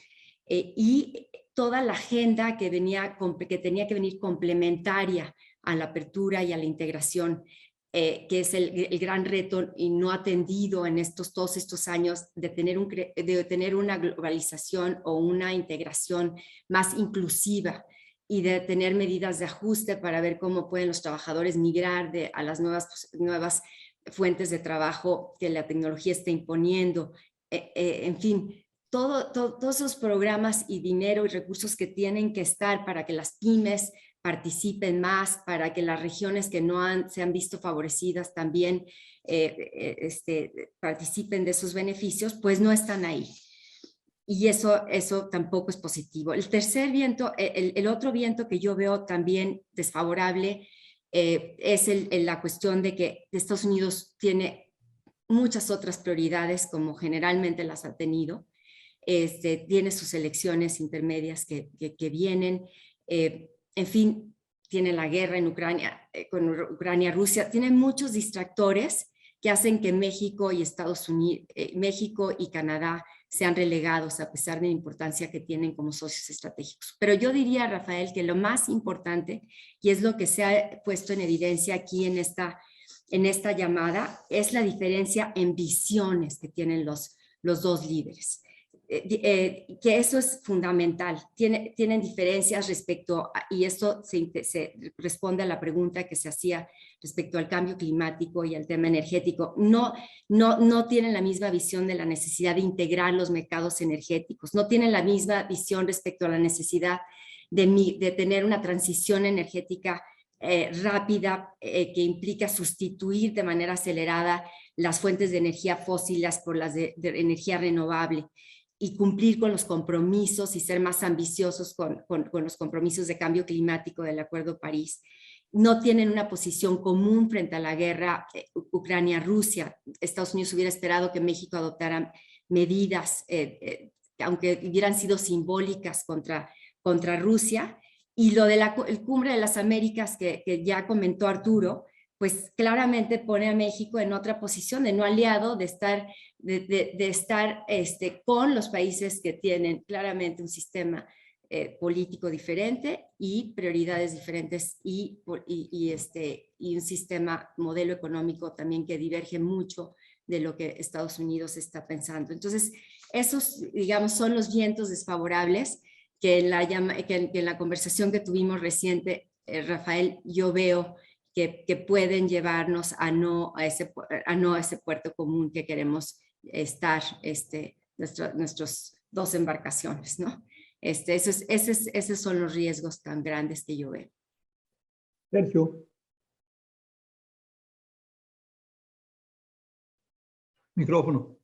Speaker 4: y toda la agenda que tenía que venir complementaria a la apertura y a la integración, que es el gran reto y no atendido en todos estos años de tener una globalización o una integración más inclusiva y de tener medidas de ajuste para ver cómo pueden los trabajadores migrar a las nuevas fuentes de trabajo que la tecnología está imponiendo. En fin, todos esos programas y dinero y recursos que tienen que estar para que las pymes participen más, para que las regiones que no se han visto favorecidas también participen de esos beneficios, pues no están ahí. Y eso tampoco es positivo. El tercer viento, el otro viento que yo veo también desfavorable es la cuestión de que Estados Unidos tiene muchas otras prioridades, como generalmente las ha tenido. Tiene sus elecciones intermedias que vienen. En fin, tiene la guerra en Ucrania, con Ucrania, Rusia. Tiene muchos distractores que hacen que México y Canadá sean relegados a pesar de la importancia que tienen como socios estratégicos. Pero yo diría, Rafael, que lo más importante, y es lo que se ha puesto en evidencia aquí en esta llamada, es la diferencia en visiones que tienen los dos líderes. Que eso es fundamental. Tienen diferencias respecto y esto se responde a la pregunta que se hacía respecto al cambio climático y al tema energético. No tienen la misma visión de la necesidad de integrar los mercados energéticos, no tienen la misma visión respecto a la necesidad de tener una transición energética rápida que implica sustituir de manera acelerada las fuentes de energía fósiles por las de energía renovable. y cumplir con los compromisos y ser más ambiciosos con los compromisos de cambio climático del Acuerdo de París. No tienen una posición común frente a la guerra Ucrania-Rusia. Estados Unidos hubiera esperado que México adoptara medidas, aunque hubieran sido simbólicas contra Rusia. Y lo de el Cumbre de las Américas que ya comentó Arturo, pues claramente pone a México en otra posición de no aliado, de estar con los países que tienen claramente un sistema político diferente y prioridades diferentes y un sistema, modelo económico también que diverge mucho de lo que Estados Unidos está pensando. Entonces, esos, digamos, son los vientos desfavorables que en la conversación que tuvimos reciente, Rafael, yo veo que pueden llevarnos a no a ese puerto común que queremos estar, nuestros dos embarcaciones, ¿no? Esos son los riesgos tan grandes que yo veo.
Speaker 1: Sergio. Micrófono.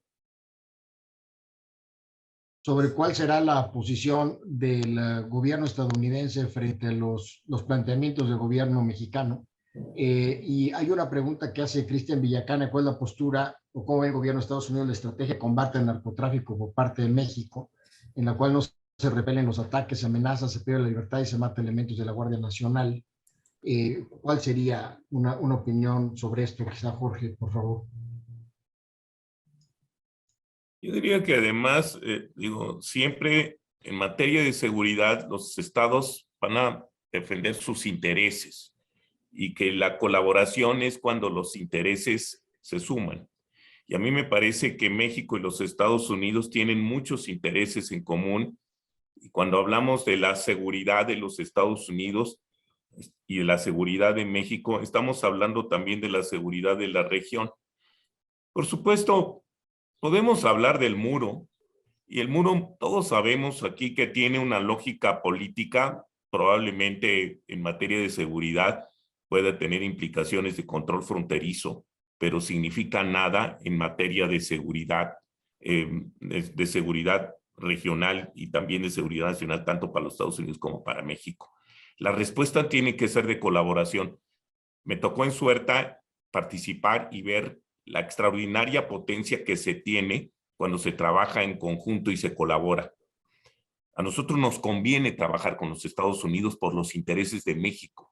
Speaker 2: Sobre cuál será la posición del gobierno estadounidense frente a los planteamientos del gobierno mexicano. Y hay una pregunta que hace Cristian Villacana: ¿cuál es la postura o cómo ve el gobierno de Estados Unidos la estrategia de combate al narcotráfico por parte de México, en la cual no se repelen los ataques, se amenaza, se pierde la libertad y se mata elementos de la Guardia Nacional? ¿Cuál sería una opinión sobre esto? Quizá Jorge, por favor.
Speaker 5: Yo diría que además, siempre en materia de seguridad, los estados van a defender sus intereses y que la colaboración es cuando los intereses se suman. Y a mí me parece que México y los Estados Unidos tienen muchos intereses en común. Y cuando hablamos de la seguridad de los Estados Unidos y de la seguridad de México, estamos hablando también de la seguridad de la región. Por supuesto, podemos hablar del muro, y el muro todos sabemos aquí que tiene una lógica política, probablemente en materia de seguridad pueda tener implicaciones de control fronterizo, pero significa nada en materia de seguridad, de seguridad regional y también de seguridad nacional, tanto para los Estados Unidos como para México. La respuesta tiene que ser de colaboración. Me tocó en Suerta participar y ver la extraordinaria potencia que se tiene cuando se trabaja en conjunto y se colabora. A nosotros nos conviene trabajar con los Estados Unidos por los intereses de México,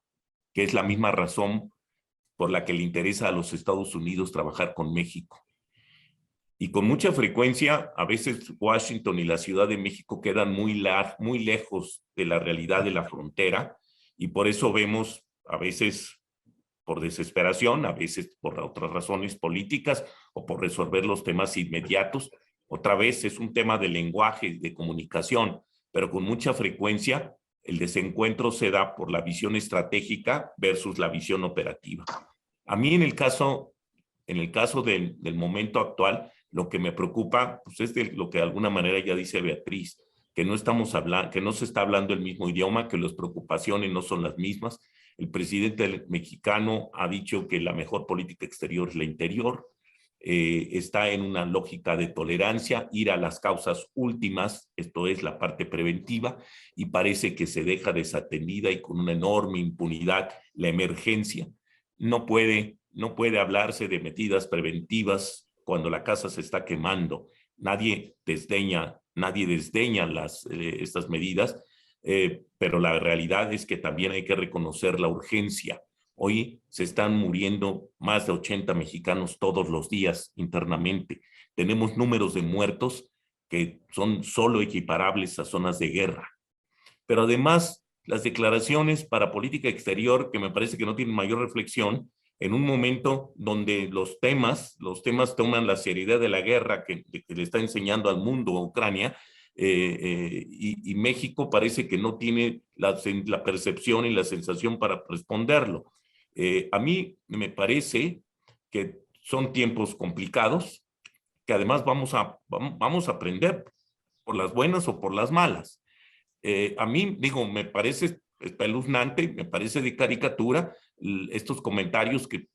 Speaker 5: que es la misma razón por la que le interesa a los Estados Unidos trabajar con México. Y con mucha frecuencia, a veces Washington y la Ciudad de México quedan muy lejos de la realidad de la frontera, y por eso vemos a veces por desesperación, a veces por otras razones políticas o por resolver los temas inmediatos. Otra vez es un tema de lenguaje, de comunicación, pero con mucha frecuencia el desencuentro se da por la visión estratégica versus la visión operativa. A mí en el caso del momento actual, lo que me preocupa pues, es de lo que de alguna manera ya dice Beatriz, que no se está hablando el mismo idioma, que las preocupaciones no son las mismas. El presidente mexicano ha dicho que la mejor política exterior es la interior. Está en una lógica de tolerancia, ir a las causas últimas, esto es la parte preventiva, y parece que se deja desatendida y con una enorme impunidad la emergencia. No puede hablarse de medidas preventivas cuando la casa se está quemando. Nadie desdeña estas medidas, pero la realidad es que también hay que reconocer la urgencia. Hoy se están muriendo más de 80 mexicanos todos los días internamente. Tenemos números de muertos que son solo equiparables a zonas de guerra. Pero además, las declaraciones para política exterior, que me parece que no tienen mayor reflexión, en un momento donde los temas toman la seriedad de la guerra que le está enseñando al mundo a Ucrania, y México parece que no tiene la percepción y la sensación para responderlo. A mí me parece que son tiempos complicados, que además vamos a aprender por las buenas o por las malas. A mí, me parece espeluznante, me parece de caricatura estos comentarios que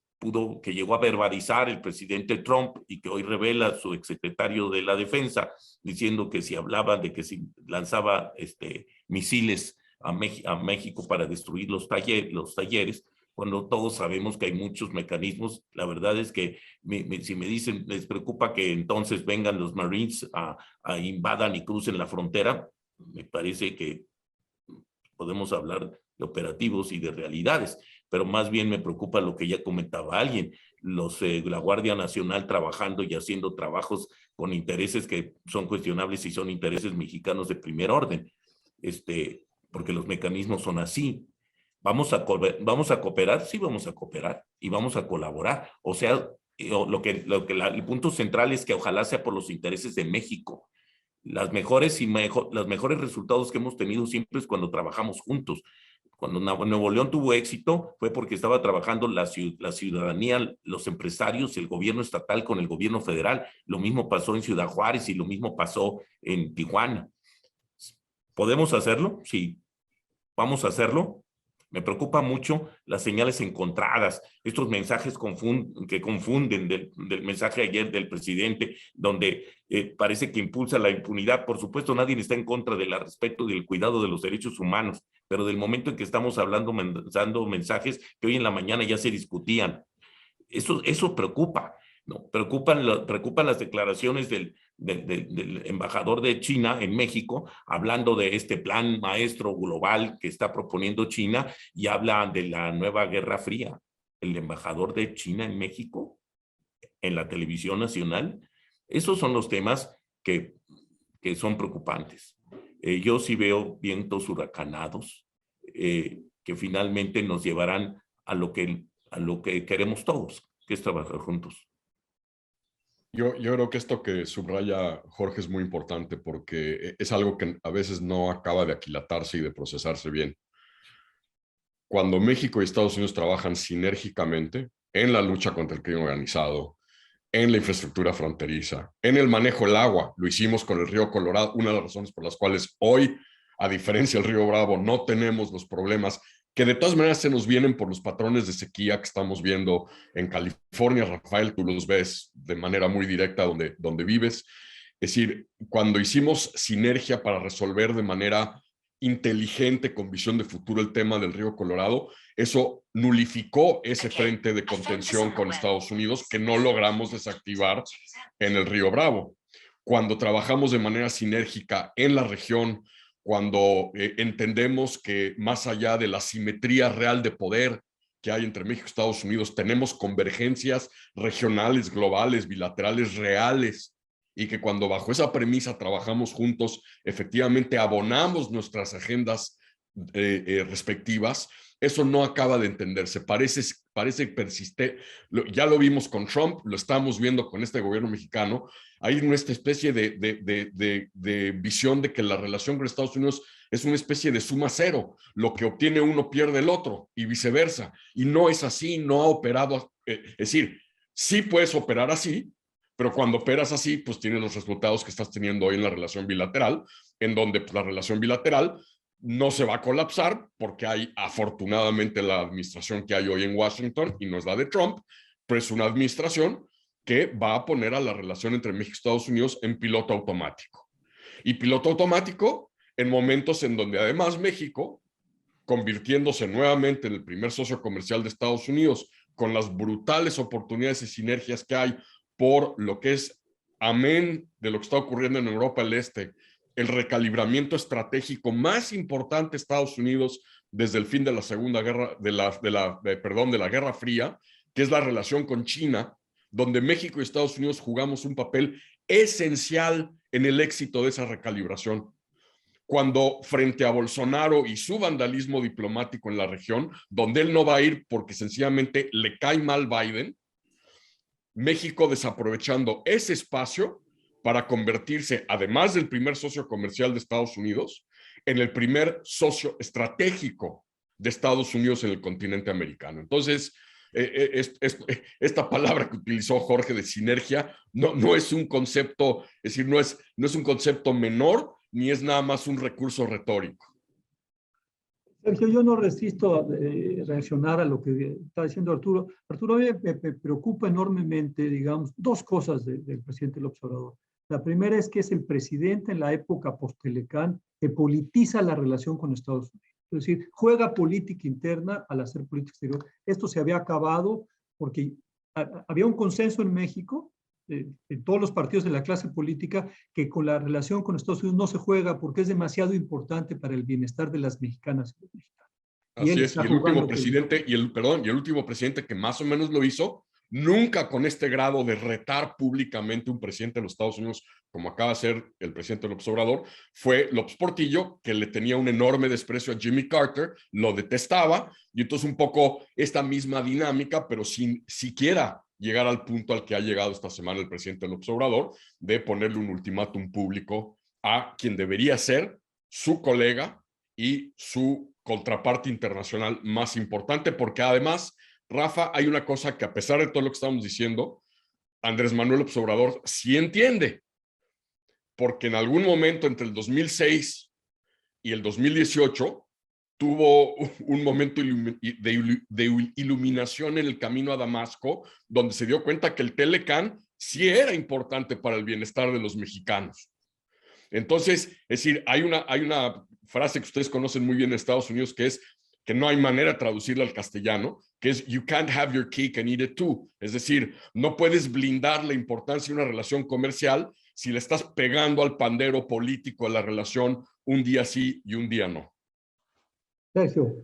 Speaker 5: que llegó a verbalizar el presidente Trump y que hoy revela su exsecretario de la Defensa, diciendo que si hablaba de que si lanzaba misiles a México para destruir los talleres, cuando todos sabemos que hay muchos mecanismos. La verdad es que si me dicen, les preocupa que entonces vengan los Marines a invadan y crucen la frontera, me parece que podemos hablar de operativos y de realidades, pero más bien me preocupa lo que ya comentaba alguien, la Guardia Nacional trabajando y haciendo trabajos con intereses que son cuestionables y son intereses mexicanos de primer orden, porque los mecanismos son así. ¿Vamos a cooperar? Sí, vamos a cooperar y vamos a colaborar. O sea, el punto central es que ojalá sea por los intereses de México. Los mejores resultados que hemos tenido siempre es cuando trabajamos juntos. Cuando Nuevo León tuvo éxito fue porque estaba trabajando la ciudadanía, los empresarios, el gobierno estatal con el gobierno federal. Lo mismo pasó en Ciudad Juárez y lo mismo pasó en Tijuana. ¿Podemos hacerlo? Sí. ¿Vamos a hacerlo? Me preocupa mucho las señales encontradas, estos mensajes que confunden del mensaje ayer del presidente, donde parece que impulsa la impunidad. Por supuesto, nadie está en contra del respeto y del cuidado de los derechos humanos, pero del momento en que estamos dando mensajes que hoy en la mañana ya se discutían, eso preocupa, ¿no? Preocupan las declaraciones del embajador de China en México, hablando de este plan maestro global que está proponiendo China, y habla de la nueva Guerra Fría. El embajador de China en México, en la televisión nacional. Esos son los temas que son preocupantes. Yo sí veo vientos huracanados que finalmente nos llevarán a lo que queremos todos, que es trabajar juntos.
Speaker 3: Yo creo que esto que subraya Jorge es muy importante porque es algo que a veces no acaba de aquilatarse y de procesarse bien. Cuando México y Estados Unidos trabajan sinérgicamente en la lucha contra el crimen organizado, en la infraestructura fronteriza, en el manejo del agua, lo hicimos con el río Colorado, una de las razones por las cuales hoy, a diferencia del río Bravo, no tenemos los problemas que de todas maneras se nos vienen por los patrones de sequía que estamos viendo en California. Rafael, tú los ves de manera muy directa donde vives. Es decir, cuando hicimos sinergia para resolver de manera inteligente, con visión de futuro, el tema del río Colorado, eso nulificó ese frente de contención con Estados Unidos que no logramos desactivar en el río Bravo. Cuando trabajamos de manera sinérgica en la región, cuando entendemos que más allá de la simetría real de poder que hay entre México y Estados Unidos, tenemos convergencias regionales, globales, bilaterales, reales, y que cuando bajo esa premisa trabajamos juntos, efectivamente abonamos nuestras agendas respectivas, eso no acaba de entenderse, parece persistir. Ya lo vimos con Trump, lo estamos viendo con este gobierno mexicano. Hay una especie de visión de que la relación con Estados Unidos es una especie de suma cero. Lo que obtiene uno pierde el otro y viceversa. Y no es así, no ha operado. Es decir, sí puedes operar así, pero cuando operas así, pues tienes los resultados que estás teniendo hoy en la relación bilateral, en donde pues, la relación bilateral no se va a colapsar porque hay afortunadamente la administración que hay hoy en Washington y no es la de Trump, pero es una administración que va a poner a la relación entre México y Estados Unidos en piloto automático. Y piloto automático en momentos en donde además México, convirtiéndose nuevamente en el primer socio comercial de Estados Unidos, con las brutales oportunidades y sinergias que hay por lo que es, amén de lo que está ocurriendo en Europa del Este, el recalibramiento estratégico más importante de Estados Unidos desde el fin de la Segunda Guerra, de la Guerra Fría, que es la relación con China, donde México y Estados Unidos jugamos un papel esencial en el éxito de esa recalibración. Cuando frente a Bolsonaro y su vandalismo diplomático en la región, donde él no va a ir porque sencillamente le cae mal Biden, México desaprovechando ese espacio para convertirse, además del primer socio comercial de Estados Unidos, en el primer socio estratégico de Estados Unidos en el continente americano. Entonces, esta palabra que utilizó Jorge de sinergia no es un concepto, es decir, no es un concepto menor, ni es nada más un recurso retórico.
Speaker 1: Sergio, yo no resisto a reaccionar a lo que está diciendo Arturo. Arturo, a mí me preocupa enormemente, digamos, dos cosas del presidente López Obrador. La primera es que es el presidente en la época post-Telecán que politiza la relación con Estados Unidos. Es decir, juega política interna al hacer política exterior. Esto se había acabado porque había un consenso en México, en todos los partidos de la clase política, que con la relación con Estados Unidos no se juega porque es demasiado importante para el bienestar de las mexicanas y los mexicanos.
Speaker 3: Así es, y el último presidente, y el último presidente que más o menos lo hizo, nunca con este grado de retar públicamente un presidente de los Estados Unidos, como acaba de ser el presidente López Obrador, fue López Portillo, que le tenía un enorme desprecio a Jimmy Carter, lo detestaba, y entonces un poco esta misma dinámica, pero sin siquiera llegar al punto al que ha llegado esta semana el presidente López Obrador, de ponerle un ultimátum público a quien debería ser su colega y su contraparte internacional más importante, porque además, Rafa, hay una cosa que a pesar de todo lo que estamos diciendo, Andrés Manuel López Obrador sí entiende, porque en algún momento entre el 2006 y el 2018 tuvo un momento de iluminación en el camino a Damasco, donde se dio cuenta que el Telecán sí era importante para el bienestar de los mexicanos. Entonces, es decir, hay una frase que ustedes conocen muy bien en Estados Unidos, que es que no hay manera de traducirla al castellano, que es you can't have your cake and eat it too. Es decir, no puedes blindar la importancia de una relación comercial si le estás pegando al pandero político a la relación un día sí y un día no.
Speaker 1: Sergio.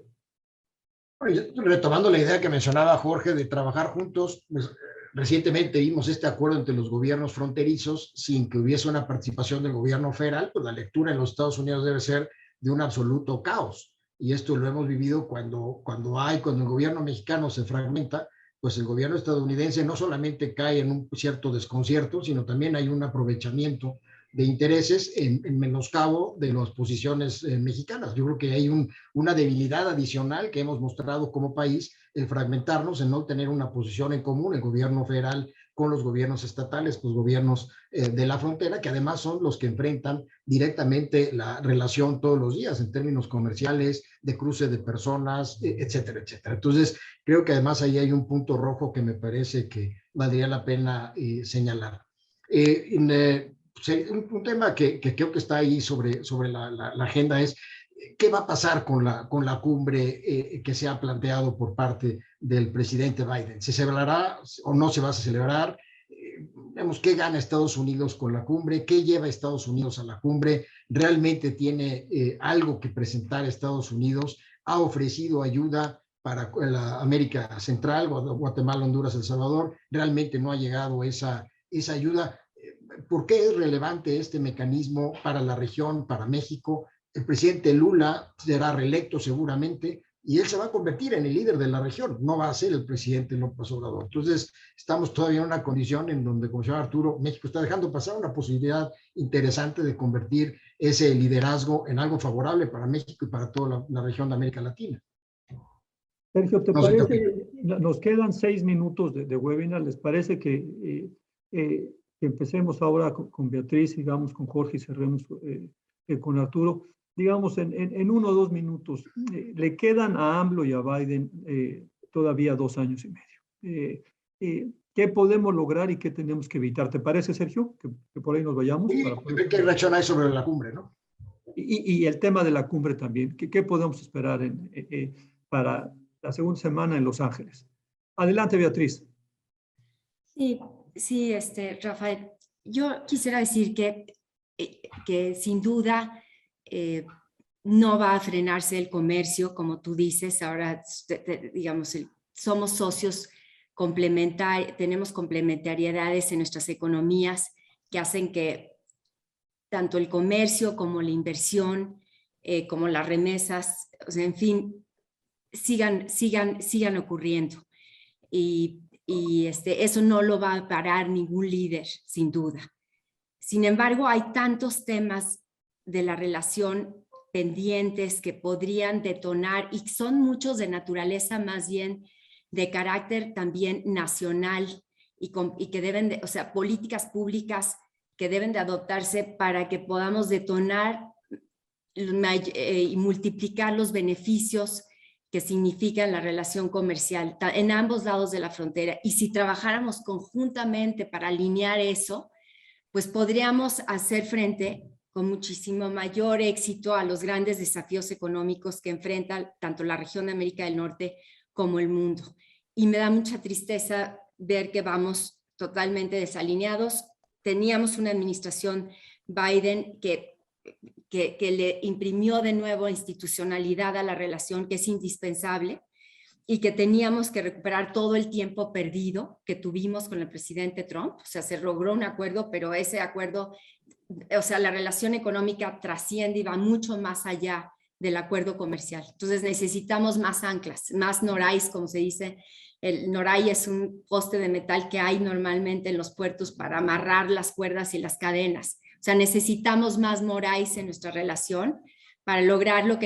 Speaker 2: Retomando la idea que mencionaba Jorge de trabajar juntos, pues, recientemente vimos este acuerdo entre los gobiernos fronterizos sin que hubiese una participación del gobierno federal, pues la lectura en los Estados Unidos debe ser de un absoluto caos. Y esto lo hemos vivido cuando el gobierno mexicano se fragmenta, pues el gobierno estadounidense no solamente cae en un cierto desconcierto, sino también hay un aprovechamiento de intereses en menoscabo de las posiciones mexicanas. Yo creo que hay una debilidad adicional que hemos mostrado como país, el fragmentarnos, en no tener una posición en común, el gobierno federal con los gobiernos estatales, los gobiernos de la frontera, que además son los que enfrentan directamente la relación todos los días en términos comerciales, de cruce de personas, etcétera, etcétera. Entonces, creo que además ahí hay un punto rojo que me parece que valdría la pena señalar. Un tema que creo que está ahí sobre la agenda es qué va a pasar con la cumbre que se ha planteado por parte del presidente Biden. ¿Se celebrará o no se va a celebrar? Vemos qué gana Estados Unidos con la cumbre, qué lleva Estados Unidos a la cumbre, realmente tiene algo que presentar Estados Unidos, ha ofrecido ayuda para la América Central, Guatemala, Honduras, El Salvador, realmente no ha llegado esa ayuda. ¿Por qué es relevante este mecanismo para la región, para México? El presidente Lula será reelecto seguramente y él se va a convertir en el líder de la región, no va a ser el presidente López Obrador. Entonces, estamos todavía en una condición en donde, como señor Arturo, México está dejando pasar una posibilidad interesante de convertir ese liderazgo en algo favorable para México y para toda la región de América Latina.
Speaker 1: Sergio, ¿te parece? Nos quedan 6 minutos de webinar. ¿Les parece que empecemos ahora con Beatriz, sigamos con Jorge y cerremos con Arturo? Digamos, en 1 o 2 minutos, le quedan a AMLO y a Biden todavía 2 años y medio. ¿Qué podemos lograr y qué tenemos que evitar? ¿Te parece, Sergio? Que por ahí nos vayamos.
Speaker 2: ¿Qué reacción hay sobre la cumbre, no?
Speaker 1: Y el tema de la cumbre también. ¿Qué podemos esperar para la segunda semana en Los Ángeles? Adelante, Beatriz.
Speaker 4: Sí, Rafael. Yo quisiera decir que sin duda no va a frenarse el comercio, como tú dices. Ahora, digamos, somos socios complementarios, tenemos complementariedades en nuestras economías que hacen que tanto el comercio como la inversión, como las remesas, o sea, en fin, sigan ocurriendo. Y eso no lo va a parar ningún líder, sin duda. Sin embargo, hay tantos temas de la relación pendientes que podrían detonar y son muchos de naturaleza más bien de carácter también nacional y que deben de, o sea, políticas públicas que deben de adoptarse para que podamos detonar y multiplicar los beneficios que significa la relación comercial en ambos lados de la frontera. Y si trabajáramos conjuntamente para alinear eso, pues podríamos hacer frente con muchísimo mayor éxito a los grandes desafíos económicos que enfrenta tanto la región de América del Norte como el mundo. Y me da mucha tristeza ver que vamos totalmente desalineados. Teníamos una administración Biden que le imprimió de nuevo institucionalidad a la relación, que es indispensable, y que teníamos que recuperar todo el tiempo perdido que tuvimos con el presidente Trump. O sea, se logró un acuerdo, pero ese acuerdo, o sea, la relación económica trasciende y va mucho más allá del acuerdo comercial. Entonces necesitamos más anclas, más norais, como se dice. El noray es un poste de metal que hay normalmente en los puertos para amarrar las cuerdas y las cadenas. O sea, necesitamos más morais en nuestra relación para lograr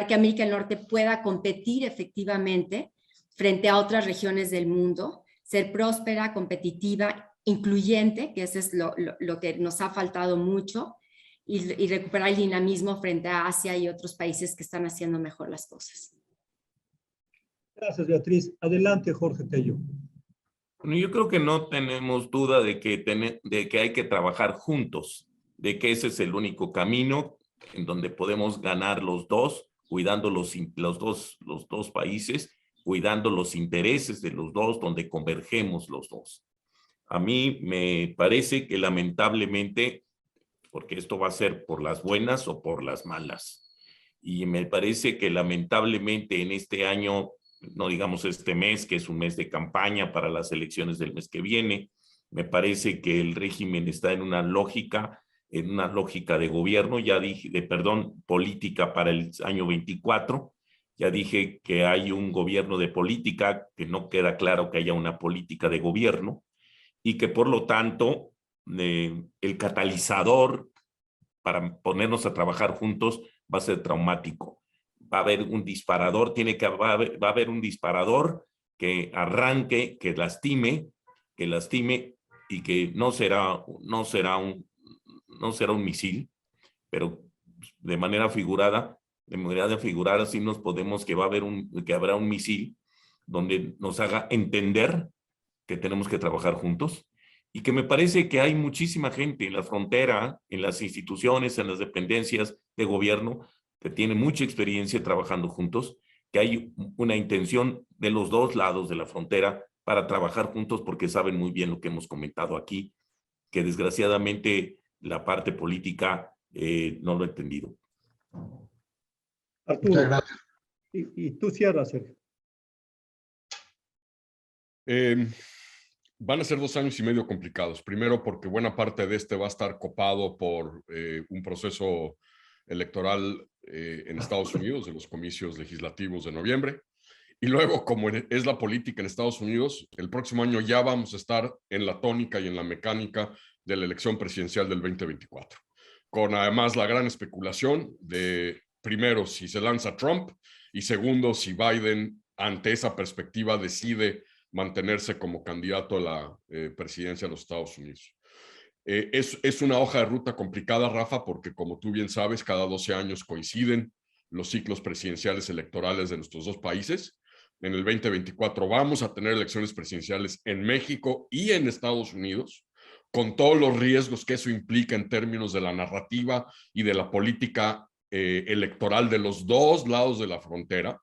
Speaker 4: que América del Norte pueda competir efectivamente frente a otras regiones del mundo, ser próspera, competitiva, incluyente, que eso es lo que nos ha faltado mucho, y recuperar el dinamismo frente a Asia y otros países que están haciendo mejor las cosas.
Speaker 1: Gracias, Beatriz. Adelante, Jorge Tello.
Speaker 5: Bueno, yo creo que no tenemos duda de que hay que trabajar juntos, de que ese es el único camino en donde podemos ganar los dos, cuidando los dos países, cuidando los intereses de los dos, donde convergemos los dos. A mí me parece que lamentablemente, porque esto va a ser por las buenas o por las malas, y me parece que lamentablemente en este año, no digamos este mes, que es un mes de campaña para las elecciones del mes que viene, me parece que el régimen está en una lógica de gobierno, política para el año 24. Ya dije que hay un gobierno de política, que no queda claro que haya una política de gobierno, y que por lo tanto el catalizador para ponernos a trabajar juntos va a ser traumático. Va a haber un disparador, va a haber un disparador que arranque, que lastime, y que no será un misil, pero de manera figurada sí nos podemos, que habrá un misil donde nos haga entender que tenemos que trabajar juntos, y que me parece que hay muchísima gente en la frontera, en las instituciones, en las dependencias de gobierno, que tiene mucha experiencia trabajando juntos, que hay una intención de los dos lados de la frontera para trabajar juntos, porque saben muy bien lo que hemos comentado aquí, que desgraciadamente la parte política no lo ha entendido.
Speaker 1: Arturo,
Speaker 2: muchas gracias.
Speaker 1: Y tú cierras, Sergio.
Speaker 3: Van a ser 2 años y medio complicados. Primero, porque buena parte de este va a estar copado por un proceso electoral en Estados Unidos, de los comicios legislativos de noviembre. Y luego, como es la política en Estados Unidos, el próximo año ya vamos a estar en la tónica y en la mecánica de la elección presidencial del 2024. Con además la gran especulación de, primero, si se lanza Trump, y segundo, si Biden, ante esa perspectiva, decide mantenerse como candidato a la presidencia de los Estados Unidos. Es una hoja de ruta complicada, Rafa, porque como tú bien sabes, cada 12 años coinciden los ciclos presidenciales electorales de nuestros dos países. En el 2024 vamos a tener elecciones presidenciales en México y en Estados Unidos, con todos los riesgos que eso implica en términos de la narrativa y de la política electoral de los dos lados de la frontera,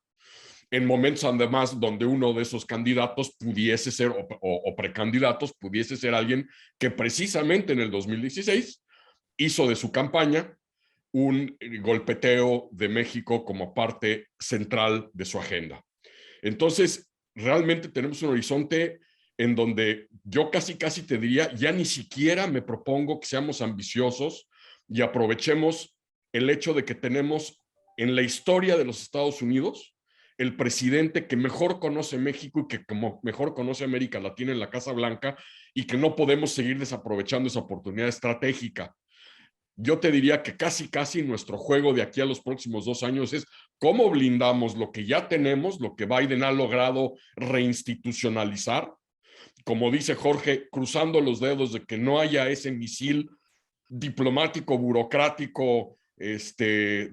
Speaker 3: en momentos además donde uno de esos candidatos pudiese ser, o precandidatos, pudiese ser alguien que precisamente en el 2016 hizo de su campaña un golpeteo de México como parte central de su agenda. Entonces, realmente tenemos un horizonte en donde yo casi te diría, ya ni siquiera me propongo que seamos ambiciosos y aprovechemos el hecho de que tenemos en la historia de los Estados Unidos el presidente que mejor conoce México y que como mejor conoce América Latina en la Casa Blanca, y que no podemos seguir desaprovechando esa oportunidad estratégica. Yo te diría que casi nuestro juego de aquí a los próximos 2 años es cómo blindamos lo que ya tenemos, lo que Biden ha logrado reinstitucionalizar, como dice Jorge, cruzando los dedos de que no haya ese misil diplomático, burocrático, que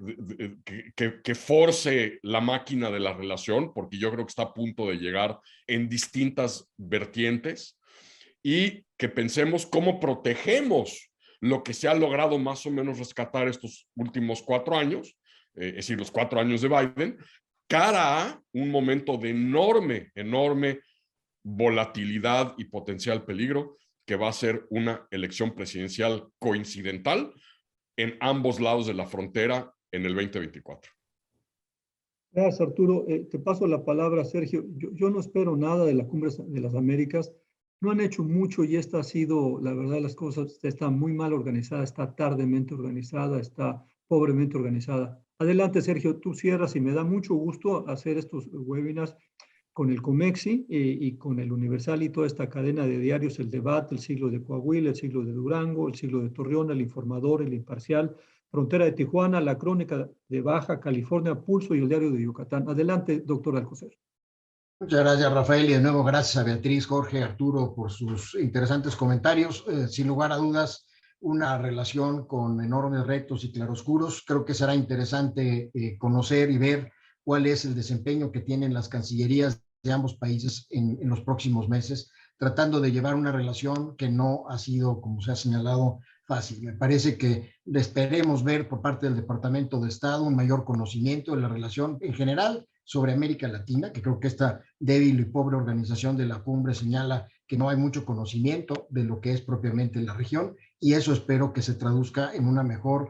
Speaker 3: force la máquina de la relación, porque yo creo que está a punto de llegar en distintas vertientes, y que pensemos cómo protegemos lo que se ha logrado más o menos rescatar estos últimos 4 años, es decir, los 4 años de Biden, cara a un momento de enorme volatilidad y potencial peligro, que va a ser una elección presidencial coincidental en ambos lados de la frontera en el 2024.
Speaker 1: Gracias, Arturo. Te paso la palabra, Sergio. Yo no espero nada de la Cumbre de las Américas. No han hecho mucho y esta ha sido, la verdad, las cosas está muy mal organizada, está tardemente organizada, está pobremente organizada. Adelante, Sergio, tú cierras y me da mucho gusto hacer estos webinars con el Comexi y con el Universal y toda esta cadena de diarios, el Debate, el Siglo de Coahuila, el Siglo de Durango, el Siglo de Torreón, el Informador, el Imparcial, Frontera de Tijuana, la Crónica de Baja California, Pulso y el Diario de Yucatán. Adelante, doctor Alcocer.
Speaker 2: Muchas gracias, Rafael, y de nuevo gracias a Beatriz, Jorge, Arturo por sus interesantes comentarios. Sin lugar a dudas, una relación con enormes retos y claroscuros. Creo que será interesante conocer y ver cuál es el desempeño que tienen las cancillerías de ambos países en los próximos meses, tratando de llevar una relación que no ha sido, como se ha señalado, fácil. Me parece que esperemos ver por parte del Departamento de Estado un mayor conocimiento de la relación en general sobre América Latina, que creo que esta débil y pobre organización de la cumbre señala que no hay mucho conocimiento de lo que es propiamente la región, y eso espero que se traduzca en un mejor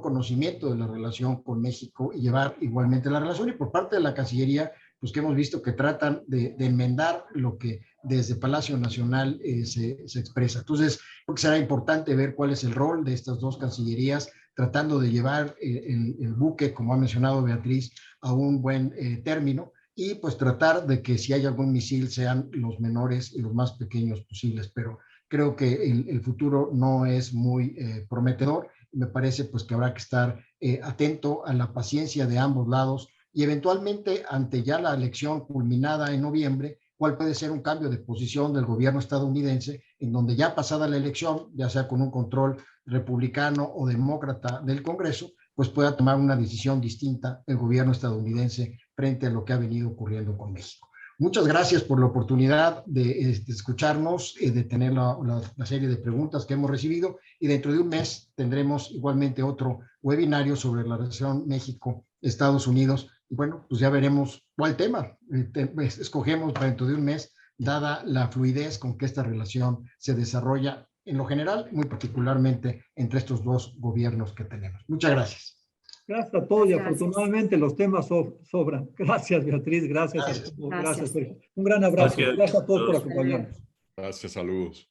Speaker 2: conocimiento de la relación con México y llevar igualmente la relación. Y por parte de la Cancillería, pues que hemos visto que tratan de enmendar lo que desde Palacio Nacional se expresa. Entonces, creo que será importante ver cuál es el rol de estas dos cancillerías, tratando de llevar el buque, como ha mencionado Beatriz, a un buen término, y pues tratar de que si hay algún misil sean los menores y los más pequeños posibles. Pero creo que el futuro no es muy prometedor. Me parece pues que habrá que estar atento a la paciencia de ambos lados y eventualmente ante ya la elección culminada en noviembre, cuál puede ser un cambio de posición del gobierno estadounidense, en donde ya pasada la elección, ya sea con un control republicano o demócrata del Congreso, pues pueda tomar una decisión distinta el gobierno estadounidense frente a lo que ha venido ocurriendo con México. Muchas gracias por la oportunidad de escucharnos, de tener la serie de preguntas que hemos recibido, y dentro de un mes tendremos igualmente otro webinario sobre la relación México-Estados Unidos. Y bueno, pues ya veremos cuál tema escogemos para dentro de un mes, dada la fluidez con que esta relación se desarrolla en lo general, muy particularmente entre estos dos gobiernos que tenemos. Muchas gracias.
Speaker 1: Gracias a todos y afortunadamente los temas sobran. Gracias, Beatriz. Gracias. Gracias, Sergio. Un gran abrazo. Gracias a todos por acompañarnos.
Speaker 3: Gracias, saludos.